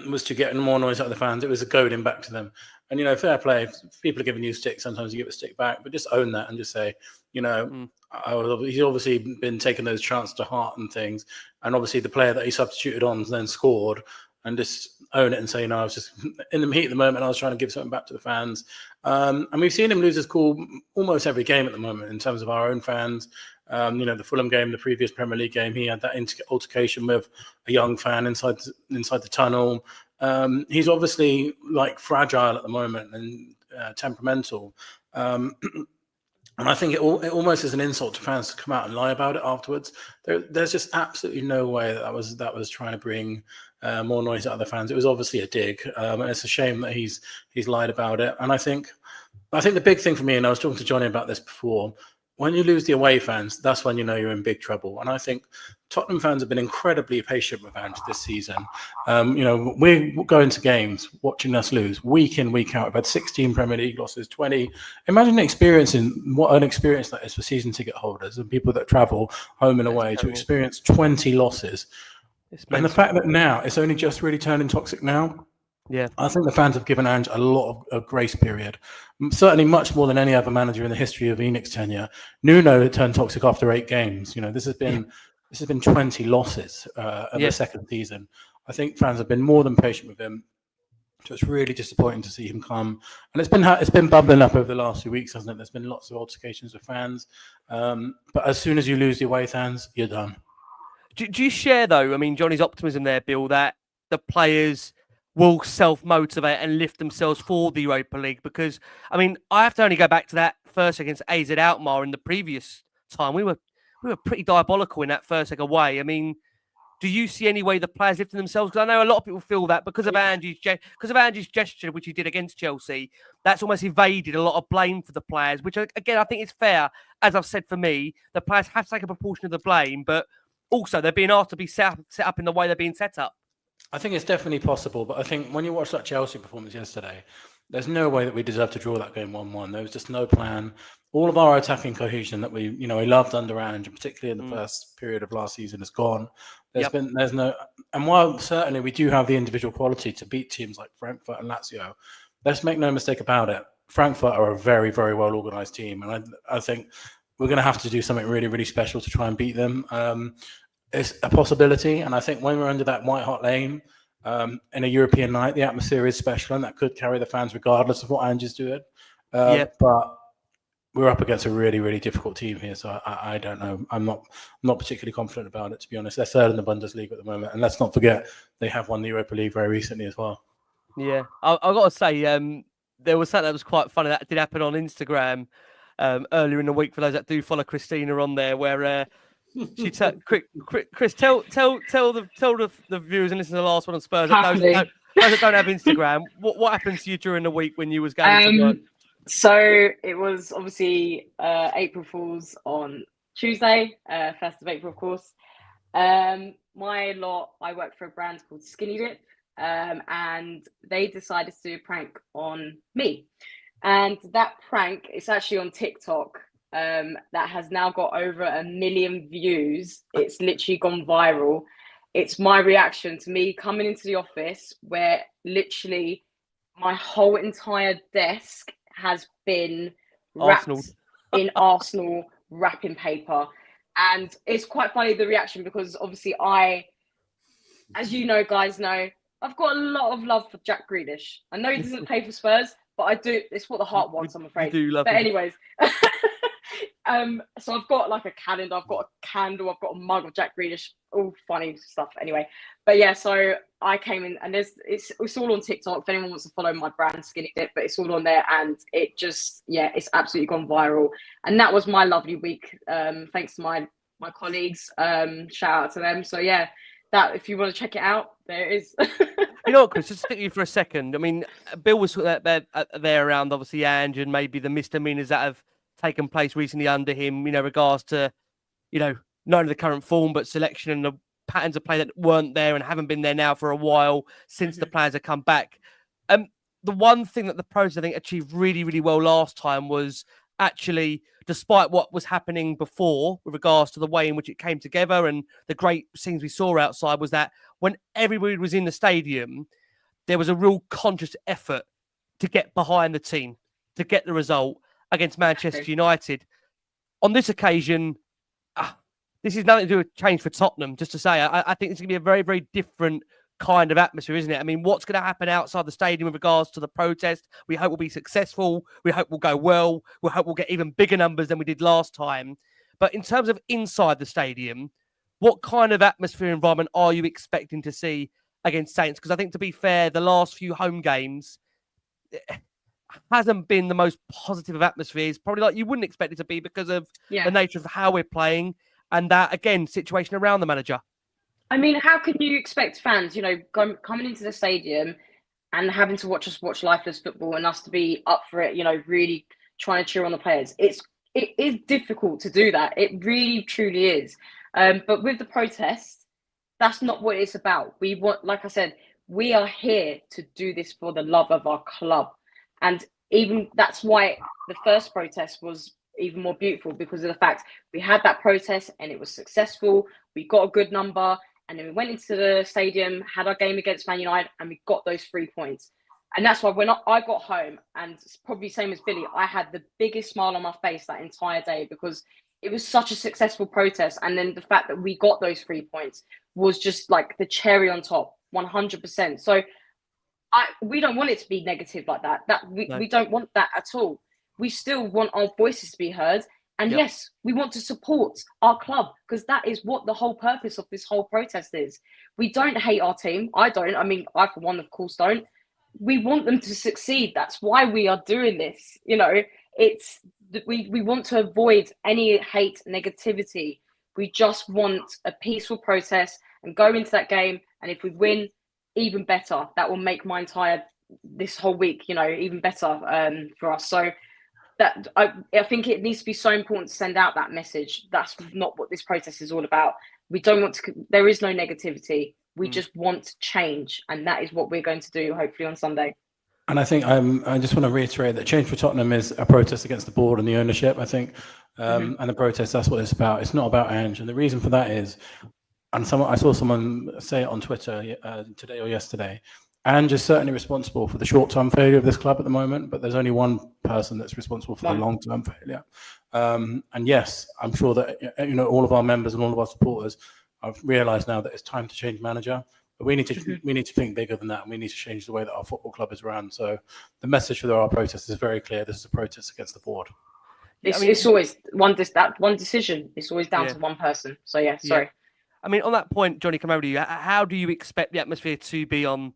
was to get more noise out of the fans. It was a goading back to them. And, fair play. If people are giving you sticks, sometimes you give a stick back, but just own that and just say, he's obviously been taking those chances to heart and things. And obviously the player that he substituted on then scored, and just own it and say, I was just in the heat of the moment. I was trying to give something back to the fans. And we've seen him lose his cool almost every game at the moment in terms of our own fans. The Fulham game, the previous Premier League game, he had that altercation with a young fan inside the tunnel. He's obviously fragile at the moment and temperamental. And I think it almost is an insult to fans to come out and lie about it afterwards. There's just absolutely no way that was trying to bring more noise out of the fans. It was obviously a dig, and it's a shame that he's lied about it. And I think the big thing for me, and I was talking to Johnny about this before, when you lose the away fans, that's when you're in big trouble. And I think Tottenham fans have been incredibly patient with Ange this season. We're going to games, watching us lose week in, week out. We've had 16 Premier League losses, 20. Imagine experiencing what an experience that is for season ticket holders and people that travel home and away to experience 20 losses. And the fact that now it's only just really turning toxic now. Yeah, I think the fans have given Ange a lot of grace period, certainly much more than any other manager in the history of ENIC's tenure. Nuno turned toxic after 8 games. This has been 20 losses in the second season. I think fans have been more than patient with him. So it's really disappointing to see him come, and it's been bubbling up over the last few weeks, hasn't it? There's been lots of altercations with fans, but as soon as you lose the away fans, you're done. Do you share, though, I mean, Johnny's optimism there, Bill, that the players will self-motivate and lift themselves for the Europa League? Because, I mean, I have to only go back to that first against AZ Alkmaar in the previous time. We were pretty diabolical in that first leg away. I mean, do you see any way the players lifting themselves? Because I know a lot of people feel that because of Ange's gesture, which he did against Chelsea, that's almost evaded a lot of blame for the players, which, again, I think is fair. As I've said, for me, the players have to take a proportion of the blame, but also they're being asked to be set up in the way they're being set up. I think it's definitely possible, but I think when you watch that Chelsea performance yesterday, there's no way that we deserve to draw that game 1-1. There was just no plan. All of our attacking cohesion that we loved under Ange, and particularly in the first period of last season, is gone. There's no, and while certainly we do have the individual quality to beat teams like Frankfurt and Lazio, let's make no mistake about it. Frankfurt are a very, very well organised team, and I think we're going to have to do something really, really special to try and beat them. It's a possibility, and I think when we're under that white-hot lane in a European night, the atmosphere is special, and that could carry the fans regardless of what Ange is doing. But we're up against a really, really difficult team here, so I don't know. I'm not particularly confident about it, to be honest. They're third in the Bundesliga at the moment, and let's not forget they have won the Europa League very recently as well. Yeah, I've got to say, there was something that was quite funny that did happen on Instagram earlier in the week for those that do follow Christina on there, where she Chris, tell the viewers and listeners the last one on Spurs that those that don't have Instagram, what happened to you during the week when you was going to work? So it was obviously April Fool's on Tuesday, 1st of April, of course. I work for a brand called Skinny Dip, and they decided to do a prank on me. And that prank, it's actually on TikTok, that has now got over 1 million views. It's literally gone viral. It's my reaction to me coming into the office where literally my whole entire desk has been wrapped Arsenal. in Arsenal wrapping paper. And it's quite funny, the reaction, because obviously as you know, guys know, I've got a lot of love for Jack Grealish. I know he doesn't play for Spurs, but I do. It's what the heart wants, I'm afraid. You do love but him. anyways, so I've got like a calendar, I've got a candle, I've got a mug of Jack Grealish, all funny stuff. Anyway, but yeah, so I came in, and it's all on TikTok. If anyone wants to follow my brand, Skinny Dip, but it's all on there, and it just, yeah, it's absolutely gone viral. And that was my lovely week. Thanks to my colleagues. Shout out to them. So yeah, that, if you want to check it out, there it is. You know what, Chris, just stick you for a second. I mean, Bill was there around, obviously, Ange, and maybe the misdemeanors that have taken place recently under him, regards to, not only the current form, but selection and the patterns of play that weren't there and haven't been there now for a while since the players have come back. The one thing that the pros, I think, achieved really, really well last time was actually, despite what was happening before with regards to the way in which it came together and the great scenes we saw outside, was that when everybody was in the stadium, there was a real conscious effort to get behind the team, to get the result against Manchester United. On this occasion, this is nothing to do with Change for Tottenham, just to say, I think it's going to be a very, very different kind of atmosphere, isn't it? I mean, what's going to happen outside the stadium with regards to the protest? We hope we'll be successful. We hope we'll go well. We hope we'll get even bigger numbers than we did last time. But in terms of inside the stadium, what kind of atmosphere environment are you expecting to see against Saints? Because I think, to be fair, the last few home games hasn't been the most positive of atmospheres, probably like you wouldn't expect it to be, because of the nature of how we're playing and that, again, situation around the manager. I mean, how can you expect fans, coming into the stadium and having to watch us watch lifeless football and us to be up for it, really trying to cheer on the players? It is difficult to do that. It really, truly is. But with the protest, that's not what it's about. We want, like I said, we are here to do this for the love of our club. And even that's why the first protest was even more beautiful, because of the fact we had that protest and it was successful. We got a good number. And then we went into the stadium, had our game against Man United, and we got those 3 points. And that's why when I got home, and it's probably same as Billie, I had the biggest smile on my face that entire day, because it was such a successful protest. And then the fact that we got those 3 points was just like the cherry on top, 100%. So we don't want it to be negative like that. We don't want that at all. We still want our voices to be heard. And yes, we want to support our club, because that is what the whole purpose of this whole protest is. We don't hate our team. I don't. I mean, I, for one, of course, don't. We want them to succeed. That's why we are doing this. It's we want to avoid any hate, negativity. We just want a peaceful protest and go into that game. And if we win, even better. That will make my entire this whole week, even better for us. So that I think it needs to be so important to send out that message. That's not what this protest is all about. We don't want to, there is no negativity. We just want change. And that is what we're going to do, hopefully, on Sunday. And I think I just want to reiterate that Change for Tottenham is a protest against the board and the ownership, I think. And the protest, that's what it's about. It's not about Ange. And the reason for that is, and I saw someone say it on Twitter today or yesterday, Ange is certainly responsible for the short-term failure of this club at the moment, but there's only one person that's responsible for the long-term failure. And yes, I'm sure that all of our members and all of our supporters have realised now that it's time to change manager. But we need to think bigger than that, and we need to change the way that our football club is run. So the message for our protest is very clear. This is a protest against the board. It's always one decision. It's always down to one person. So sorry. I mean, on that point, Johnny, come over to you. How do you expect the atmosphere to be on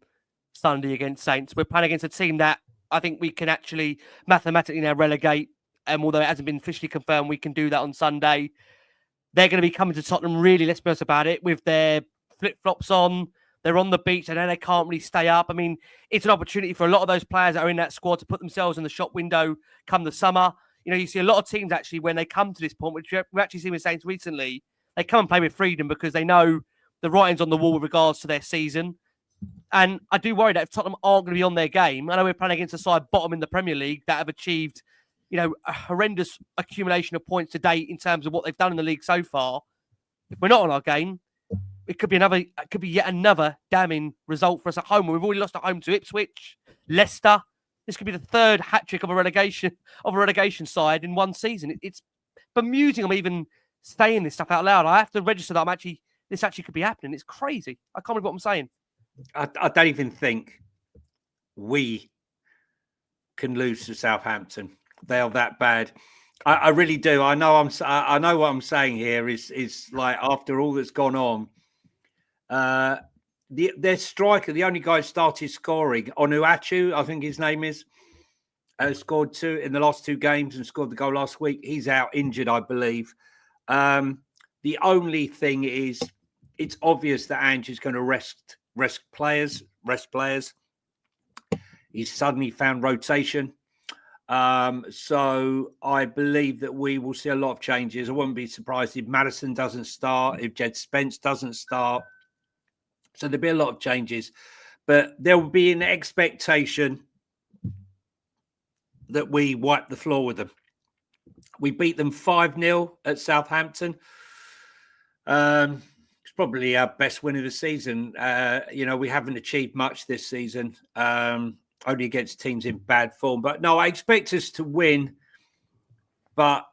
Sunday against Saints? We're playing against a team that I think we can actually mathematically now relegate. Although it hasn't been officially confirmed, we can do that on Sunday. They're going to be coming to Tottenham, really, let's be honest about it, with their flip-flops on. They're on the beach. I know they can't really stay up. I mean, it's an opportunity for a lot of those players that are in that squad to put themselves in the shop window come the summer. You see a lot of teams, actually, when they come to this point, which we've actually seen with Saints recently, they come and play with freedom because they know the writing's on the wall with regards to their season. And I do worry that if Tottenham aren't going to be on their game, I know we're playing against a side bottom in the Premier League that have achieved, a horrendous accumulation of points to date in terms of what they've done in the league so far. If we're not on our game, it could be yet another damning result for us at home. We've already lost at home to Ipswich, Leicester. This could be the third hat trick of a relegation side in one season. It's bemusing. I'm even saying this stuff out loud. I have to register that this actually could be happening. It's crazy. I can't believe what I'm saying. I don't even think we can lose to Southampton. They are that bad. I really do. I know what I'm saying here is like, after all that's gone on, their striker, the only guy who started scoring, Onuachu, I think his name is, scored 2 in the last 2 games and scored the goal last week. He's out injured, I believe. The only thing is, it's obvious that Ange is going to rest players. He's suddenly found rotation. So I believe that we will see a lot of changes. I wouldn't be surprised if Maddison doesn't start, if Jed Spence doesn't start. So there'll be a lot of changes, but there will be an expectation that we wipe the floor with them. We beat them 5-0 at Southampton. It's probably our best win of the season. We haven't achieved much this season, only against teams in bad form. But no, I expect us to win. But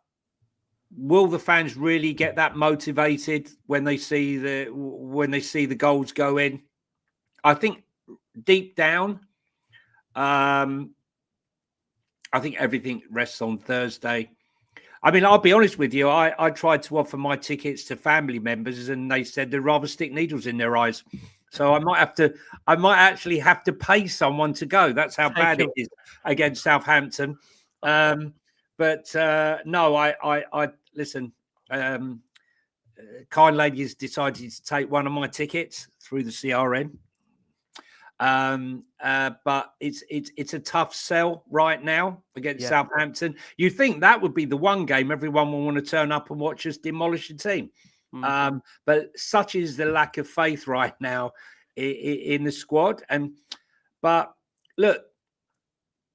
will the fans really get that motivated when they see the goals go in? I think deep down, I think everything rests on Thursday. I mean, I'll be honest with you. I tried to offer my tickets to family members, and they said they'd rather stick needles in their eyes. So I might actually have to pay someone to go. That's how bad it is against Southampton. No, I listen. Kind lady has decided to take one of my tickets through the CRM. But it's a tough sell right now against Southampton. You think that would be the one game everyone will want to turn up and watch us demolish the team. But such is the lack of faith right now in the squad. But look,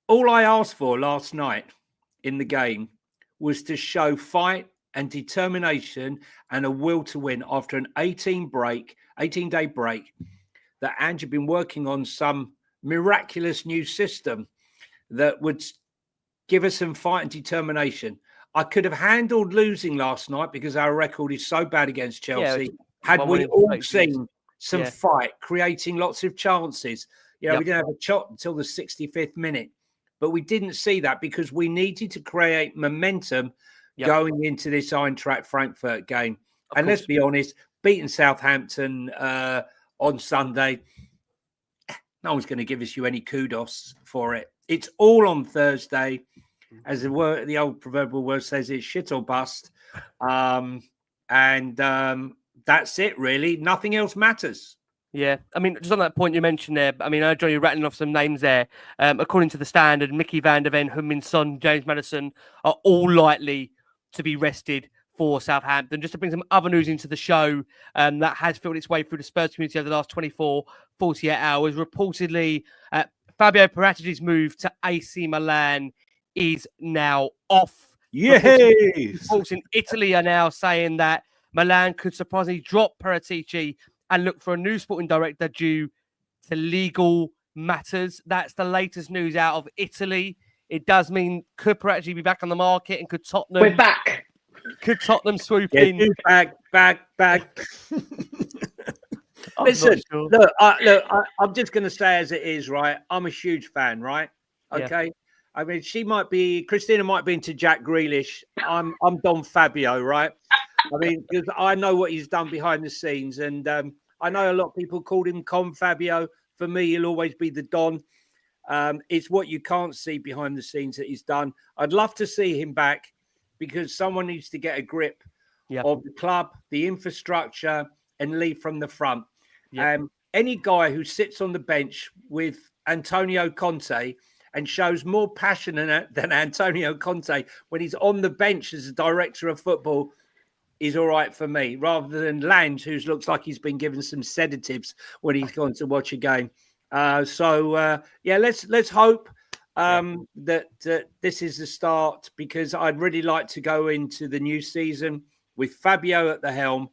all I asked for last night in the game was to show fight and determination and a will to win after an 18-day break. That Ange had been working on some miraculous new system that would give us some fight and determination. I could have handled losing last night because our record is so bad against Chelsea. Had we all seen some fight, creating lots of chances. We didn't have a shot until the 65th minute. But we didn't see that because we needed to create momentum going into this Eintracht Frankfurt game. And let's be honest, beating Southampton on Sunday, no one's going to give us any kudos for it. It's all on Thursday. As the old proverbial word says, it's shit or bust. That's it, really. Nothing else matters. Yeah, I mean, just on that point you mentioned there, I mean, I know you're rattling off some names there. According to the Standard, Mickey van der Ven, Heung-Min Son, James Maddison are all likely to be rested for Southampton. Just to bring some other news into the show that has filtered its way through the Spurs community over the last 48 hours. Reportedly, Fabio Paratici's move to AC Milan is now off. Yes! Reports in Italy are now saying that Milan could surprisingly drop Paratici and look for a new sporting director due to legal matters. That's the latest news out of Italy. It does mean could Paratici be back on the market, and could Tottenham... We're back. Could Tottenham swoop in? Back. Listen, sure. Look, I'm just going to say as it is, right? I'm a huge fan, right? Okay. Yeah. I mean, Christina might be into Jack Grealish. I'm Don Fabio, right? I mean, because I know what he's done behind the scenes, and I know a lot of people called him Con Fabio. For me, he'll always be the Don. It's what you can't see behind the scenes that he's done. I'd love to see him back because someone needs to get a grip of the club, the infrastructure, and lead from the front. Any guy who sits on the bench with Antonio Conte and shows more passion than Antonio Conte when he's on the bench as a director of football is all right for me, rather than Lange, who looks like he's been given some sedatives when he's gone to watch a game. Let's hope that this is the start, because I'd really like to go into the new season with Fabio at the helm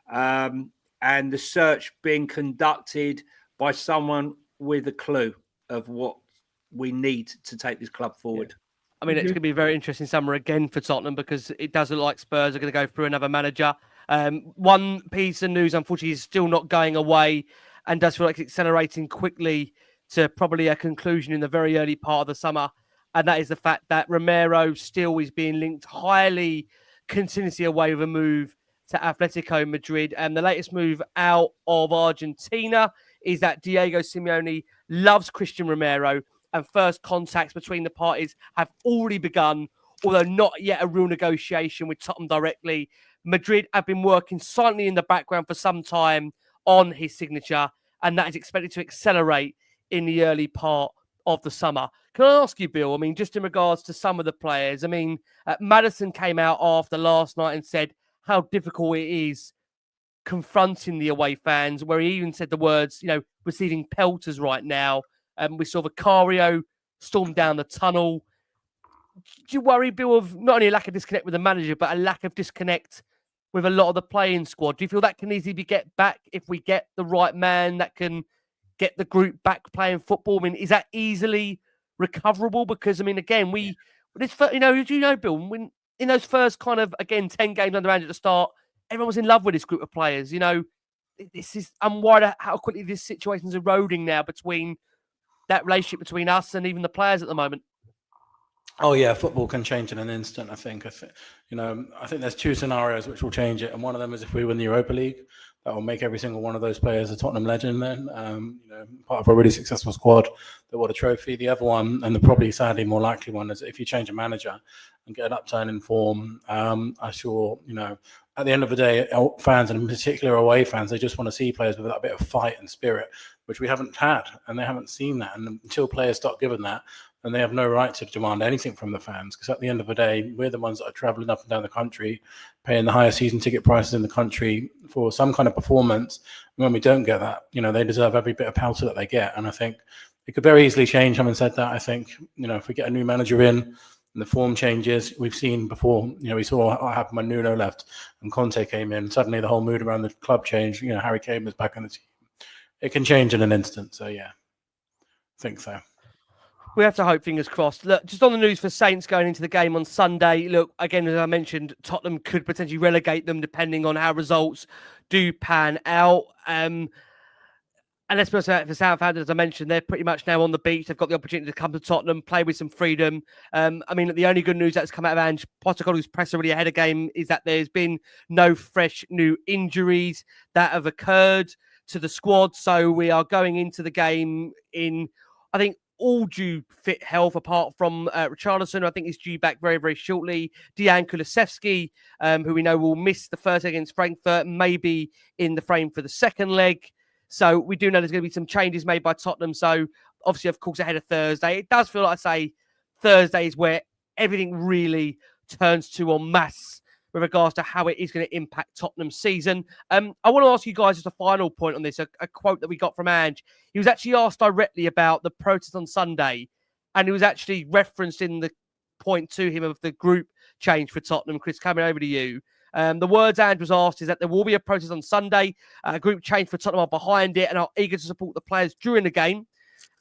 and the search being conducted by someone with a clue of what we need to take this club forward. I mean, it's going to be a very interesting summer again for Tottenham because it does look like Spurs are going to go through another manager. One piece of news, unfortunately, is still not going away and does feel like it's accelerating quickly to probably a conclusion in the very early part of the summer. And that is the fact that Romero still is being linked highly continuously away with a move to Atletico Madrid. And the latest move out of Argentina is that Diego Simeone loves Christian Romero, and first contacts between the parties have already begun, although not yet a real negotiation with Tottenham directly. Madrid have been working silently in the background for some time on his signature, and that is expected to accelerate in the early part of the summer. Can I ask you, Bill, I mean, just in regards to some of the players, I mean, Maddison came out after last night and said how difficult it is confronting the away fans, where he even said the words, receiving pelters right now. We saw Vicario storm down the tunnel. Do you worry, Bill, of not only a lack of disconnect with the manager, but a lack of disconnect with a lot of the playing squad? Do you feel that can easily be get back if we get the right man that can get the group back playing football? I mean, is that easily recoverable? Because, I mean, again, Bill, when in those first kind of, again, 10 games under Ange at the start, everyone was in love with this group of players. I'm worried how quickly this situation's eroding now between that relationship between us and even the players at the moment. Oh yeah, football can change in an instant. I think there's two scenarios which will change it, and one of them is if we win the Europa League, that will make every single one of those players a Tottenham legend. Then, part of a really successful squad that won a trophy. The other one, and the probably sadly more likely one, is if you change a manager and get an upturn in form. At the end of the day, fans, and in particular away fans, they just want to see players with that bit of fight and spirit, which we haven't had, and they haven't seen that. And until players start giving that, and they have no right to demand anything from the fans, because at the end of the day, we're the ones that are travelling up and down the country, paying the highest season ticket prices in the country for some kind of performance. And when we don't get that, they deserve every bit of pelter that they get. And I think it could very easily change. Having said that, I think, if we get a new manager in and the form changes, we've seen before, we saw what happened when Nuno left and Conte came in. Suddenly the whole mood around the club changed. Harry Kane was back in the team. It can change in an instant. So, yeah, I think so. We have to hope, fingers crossed. Look, just on the news for Saints going into the game on Sunday. Look, again, as I mentioned, Tottenham could potentially relegate them depending on how results do pan out. And let's be honest, for Southampton, as I mentioned, they're pretty much now on the beach. They've got the opportunity to come to Tottenham, play with some freedom. The only good news that's come out of Ange Postecoglou's press already ahead of game is that there's been no fresh new injuries that have occurred to the squad. So we are going into the game in, I think, all due fit health, apart from Richarlison, I think he's due back very, very shortly. Dejan Kulusevski, who we know will miss the first leg against Frankfurt, maybe in the frame for the second leg. So we do know there's going to be some changes made by Tottenham. So obviously, of course, ahead of Thursday. It does feel like, I say, Thursday is where everything really turns to en masse with regards to how it is going to impact Tottenham's season. I want to ask you guys just a final point on this, a quote that we got from Ange. He was actually asked directly about the protest on Sunday, and it was actually referenced in the point to him of the group change for Tottenham. Chris, coming over to you. The words Ange was asked is that there will be a protest on Sunday. A group change for Tottenham are behind it and are eager to support the players during the game.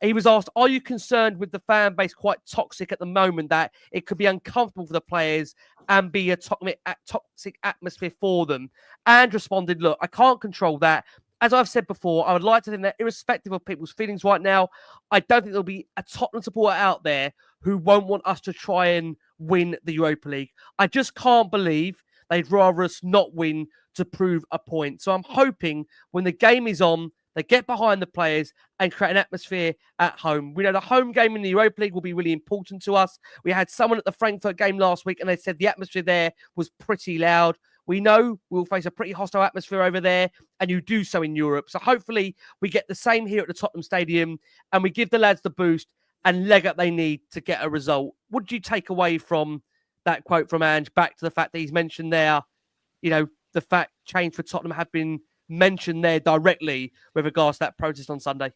He was asked, are you concerned with the fan base quite toxic at the moment, that it could be uncomfortable for the players and be a toxic atmosphere for them? And responded, look, I can't control that. As I've said before, I would like to think that irrespective of people's feelings right now, I don't think there'll be a Tottenham supporter out there who won't want us to try and win the Europa League. I just can't believe they'd rather us not win to prove a point. So I'm hoping when the game is on, they get behind the players and create an atmosphere at home. We know the home game in the Europa League will be really important to us. We had someone at the Frankfurt game last week and they said the atmosphere there was pretty loud. We know we'll face a pretty hostile atmosphere over there, and you do so in Europe. So hopefully we get the same here at the Tottenham Stadium and we give the lads the boost and leg up they need to get a result. What did you take away from that quote from Ange, back to the fact that he's mentioned there, the fact Change for Tottenham have been mentioned there directly with regards to that protest on Sunday?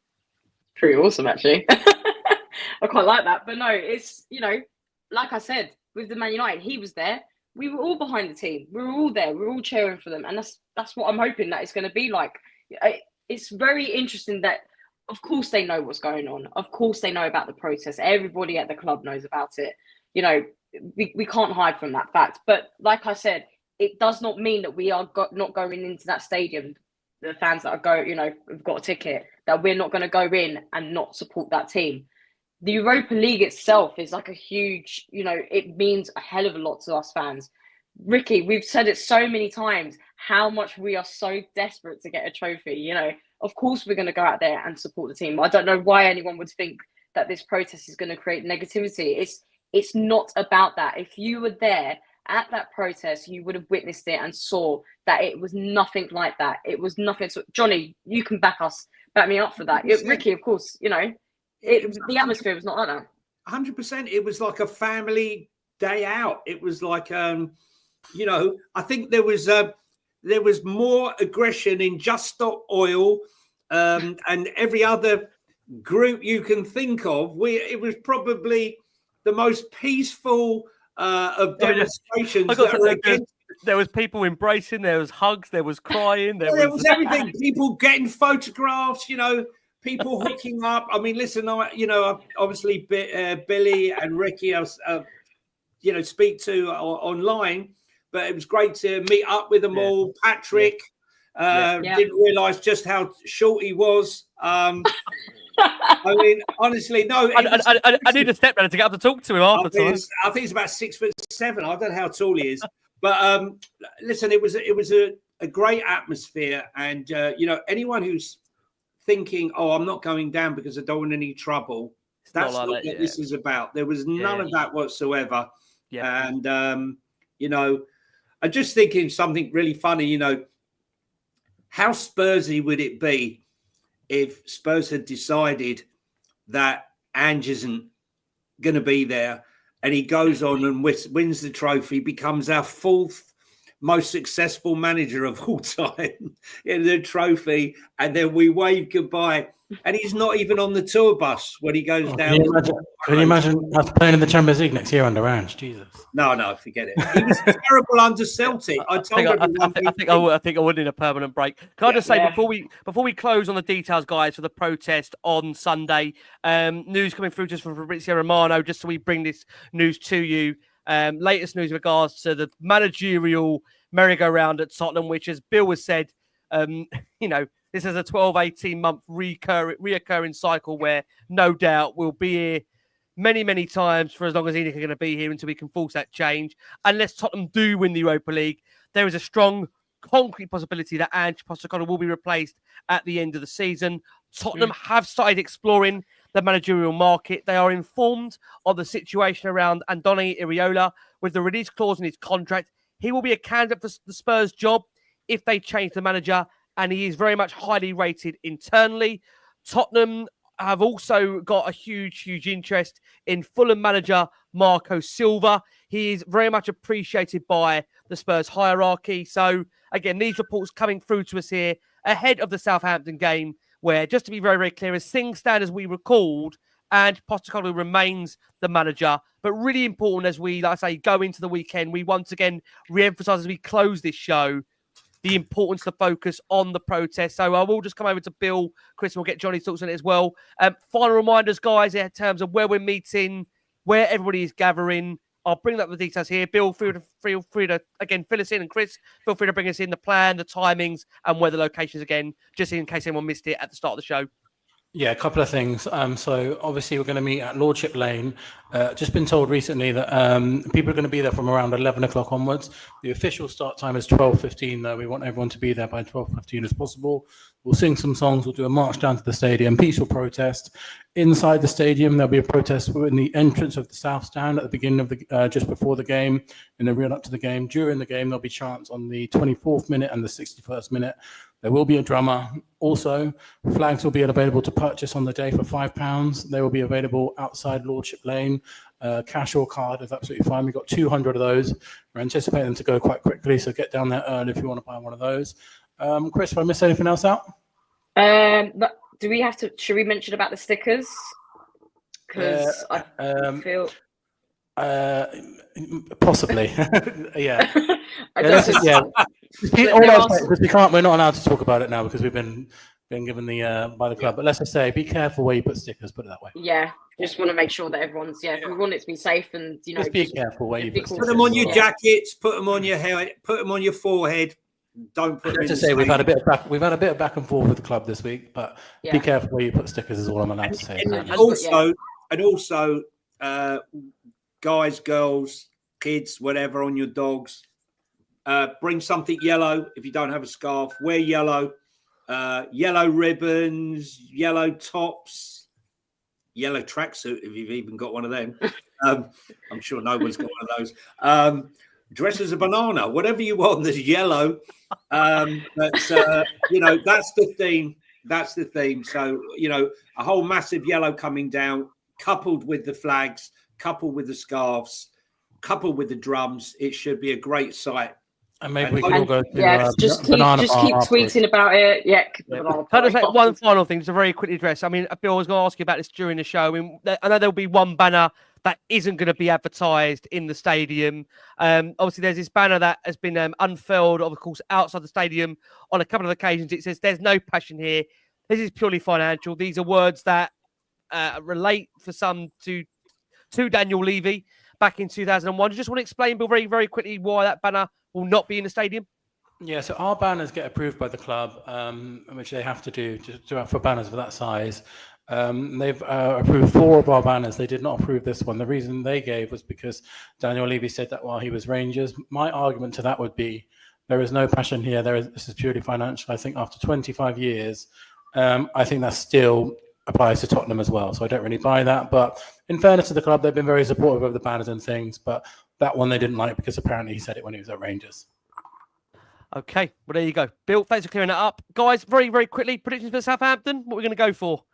Pretty awesome, actually. I quite like that. But no, it's, like I said, with the Man United, he was there. We were all behind the team. We were all there. We were all cheering for them. And that's what I'm hoping that it's going to be like. It's very interesting that of course they know what's going on. Of course they know about the protest. Everybody at the club knows about it. You know, we can't hide from that fact. But like I said, it does not mean that we are not going into that stadium. The fans that are have got a ticket, that we're not going to go in and not support that team. The Europa League itself is like a huge, it means a hell of a lot to us fans. Ricky, we've said it so many times, how much we are so desperate to get a trophy. Of course we're going to go out there and support the team. I don't know why anyone would think that this protest is going to create negativity. It's not about that. If you were there at that protest, you would have witnessed it and saw that it was nothing like that. It was nothing. So, Johnny, you can back me up for that. Ricky, of course, the atmosphere was not like that. 100%. It was like a family day out. It was like, I think there was more aggression in Just Stop Oil and every other group you can think of. It was probably the most peaceful of demonstrations. There was people embracing, there was hugs, there was crying, there was everything. People getting photographs, people hooking up. I mean, listen, obviously Billie and Ricky, speak to online, but it was great to meet up with them all. Patrick, didn't realise just how short he was. I mean, honestly, no. I need a step brother to get up to talk to him after time. I think he's about 6'7". I don't know how tall he is, but listen, it was a great atmosphere, and anyone who's thinking, "Oh, I'm not going down because I don't want any trouble," that's not what this is about. There was none of that whatsoever. Yeah, and I'm just thinking something really funny. How Spursy would it be if Spurs had decided that Ange isn't going to be there and he goes on and wins the trophy, becomes our fourth most successful manager of all time in the trophy, and then we wave goodbye and he's not even on the tour bus when he goes down. Can you imagine us playing in the Champions League next year under Ange? Jesus. No, forget it. He was terrible under Celtic. I think I would need a permanent break. Can I just say before we close on the details, guys, for the protest on Sunday, news coming through just from Fabrizio Romano, just so we bring this news to you. Latest news in regards to the managerial merry-go-round at Tottenham, which, as Bill has said, this is a 12-18 month reoccurring cycle where no doubt we'll be here many, many times for as long as Enquiries are going to be here until we can force that change. Unless Tottenham do win the Europa League, there is a strong, concrete possibility that Ange Postecoglou will be replaced at the end of the season. Tottenham have started exploring the managerial market. They are informed of the situation around Andoni Iraola. With the release clause in his contract, he will be a candidate for the Spurs job if they change the manager, and he is very much highly rated internally. Tottenham have also got a huge interest in Fulham manager Marco Silva. He is very much appreciated by the Spurs hierarchy. So, again, these reports coming through to us here ahead of the Southampton game, where, just to be very, very clear, as things stand as we recalled, and Postecoglou remains the manager. But really important as we, like I say, go into the weekend, we once again re-emphasise as we close this show the importance to focus on the protest. So I will just come over to Bill, Chris, and we'll get Johnny's thoughts on it as well. Final reminders, guys, in terms of where we're meeting, where everybody is gathering. I'll bring up the details here. Bill, feel free to again, fill us in. And Chris, feel free to bring us in the plan, the timings, and where the locations again, just in case anyone missed it at the start of the show. Yeah, a couple of things. So obviously we're going to meet at Lordship Lane. Just been told recently that people are going to be there from around 11 o'clock onwards. The official start time is 12:15, though. We want everyone to be there by 12:15 as possible. We'll sing some songs. We'll do a march down to the stadium, peaceful protest. Inside the stadium, there'll be a protest in the entrance of the South Stand at the beginning of the just before the game, in the run up to the game. During the game, there'll be chants on the 24th minute and the 61st minute. There will be a drummer. Also, flags will be available to purchase on the day for £5. They will be available outside Lordship Lane. Cash or card is absolutely fine. We've got 200 of those. We're anticipating them to go quite quickly, so get down there early if you want to buy one of those. Chris, if I missed anything else out? But do we have to? Should we mention about the stickers? Because I feel possibly, yeah. I don't yeah. We're not allowed to talk about it now because we've been been given by the club. But let's just say, be careful where you put stickers. Put it that way. Yeah, just want to make sure that everyone's we want it to be safe and just be careful where you put stickers. Put them on your jackets. Put them on your hair. Put them on your forehead. Don't put them in the say we've had a bit of back and forth with the club this week, but be careful where you put stickers is all I'm allowed to say. And also, guys, girls, kids, whatever, on your dogs, bring something yellow. If you don't have a scarf, wear yellow. Yellow ribbons, yellow tops, yellow tracksuit if you've even got one of them. I'm sure no one's got one of those. Dress as a banana, whatever you want. There's yellow, but that's the theme. That's the theme. So a whole massive yellow coming down, coupled with the flags, coupled with the scarves, coupled with the drums. It should be a great sight. And maybe we can all go to just keep tweeting about it. Yeah. Can I say one final thing, just a very quick address? I mean, Bill, I was going to ask you about this during the show. I mean, I know there'll be one banner that isn't going to be advertised in the stadium. Obviously, there's this banner that has been unfurled, of course, outside the stadium on a couple of occasions. It says, "There's no passion here. This is purely financial." These are words that relate for some to Daniel Levy back in 2001. Do you just want to explain, Bill, very, very quickly why that banner will not be in the stadium? Yeah, so our banners get approved by the club, which they have to do for banners of that size. They've approved 4 of our banners. They did not approve this one. The reason they gave was because Daniel Levy said that while he was Rangers. My argument to that would be there is no passion here. This is purely financial. I think after 25 years, I think that still applies to Tottenham as well. So I don't really buy that. But in fairness to the club, they've been very supportive of the banners and things. But that one they didn't like because apparently he said it when he was at Rangers. Okay, well, there you go. Bill, thanks for clearing that up. Guys, very, very quickly, predictions for Southampton. What are we going to go for?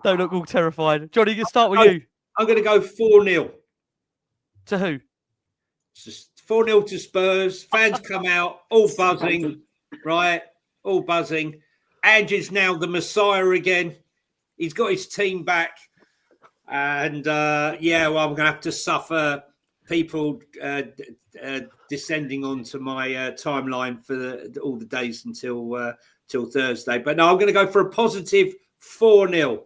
Don't look all terrified. Johnny, you can start with you. I'm going to go 4-0. To who? Just 4-0 to Spurs. Fans come out, all buzzing, right? All buzzing. Ange is now the Messiah again. He's got his team back. And, I'm going to have to suffer people descending onto my timeline for all the days until Thursday. But no, I'm going to go for a positive 4-0.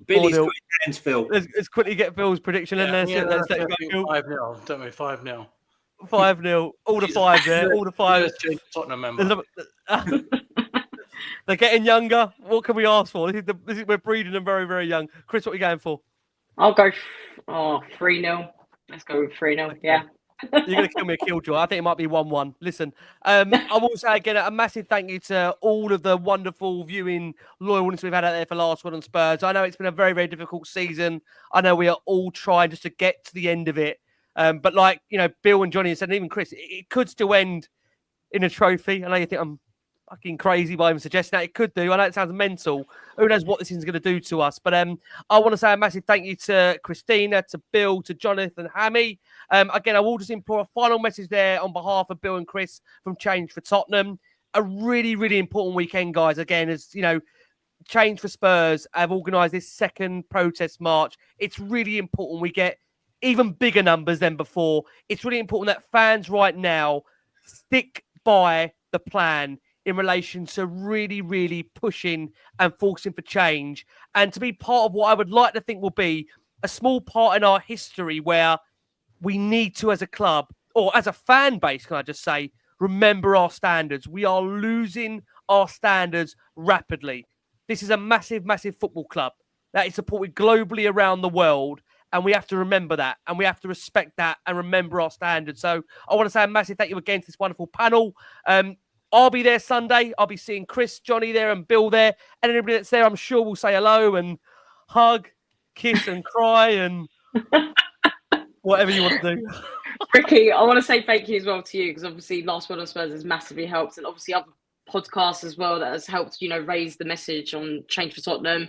Billy's got his hands filled. Let's quickly get Bill's prediction in there. Let's go. 5-0. Don't we? 5-0. 5-0. All the 5 there. All the 5. Tottenham member. They're getting younger. What can we ask for? We're breeding them very, very young. Chris, what are you going for? I'll go 3-0. Let's go with 3-0. Yeah. You're going to kill me a killjoy. I think it might be 1-1. Listen, I will say again a massive thank you to all of the wonderful viewing loyal ones we've had out there for Last Word on Spurs. I know it's been a very, very difficult season. I know we are all trying just to get to the end of it. But like, Bill and Johnny said, and even Chris, it could still end in a trophy. I know you think I'm fucking crazy by even suggesting that. It could do. I know it sounds mental. Who knows what this is going to do to us. But I want to say a massive thank you to Christina, to Bill, to Jonathan Hamme. Again, I will just implore a final message there on behalf of Bill and Chris from Change for Tottenham. A really, really important weekend, guys. Again, as Change for Spurs have organised this second protest march. It's really important we get even bigger numbers than before. It's really important that fans right now stick by the plan in relation to really, really pushing and forcing for change, and to be part of what I would like to think will be a small part in our history where we need to, as a club or as a fan base, can I just say, remember our standards. We are losing our standards rapidly. This is a massive, massive football club that is supported globally around the world, and we have to remember that, and we have to respect that and remember our standards. So I want to say a massive thank you again to this wonderful panel. I'll be there Sunday. I'll be seeing Chris, Johnny there and Bill there. And anybody that's there, I'm sure will say hello and hug, kiss and cry and whatever you want to do. Ricky, I want to say thank you as well to you, because obviously Last Word on Spurs has massively helped, and obviously other podcasts as well that has helped, raise the message on Change for Tottenham.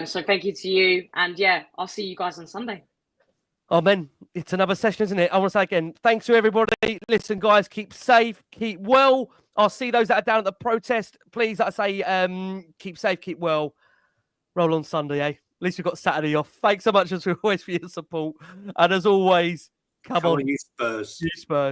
So thank you to you. And yeah, I'll see you guys on Sunday. Oh, man, it's another session, isn't it? I want to say again, thanks to everybody. Listen, guys, keep safe, keep well. I'll see those that are down at the protest. Please, like I say, keep safe, keep well. Roll on Sunday, eh? At least we've got Saturday off. Thanks so much, as always, for your support. And as always, come on. You Spurs. You Spurs.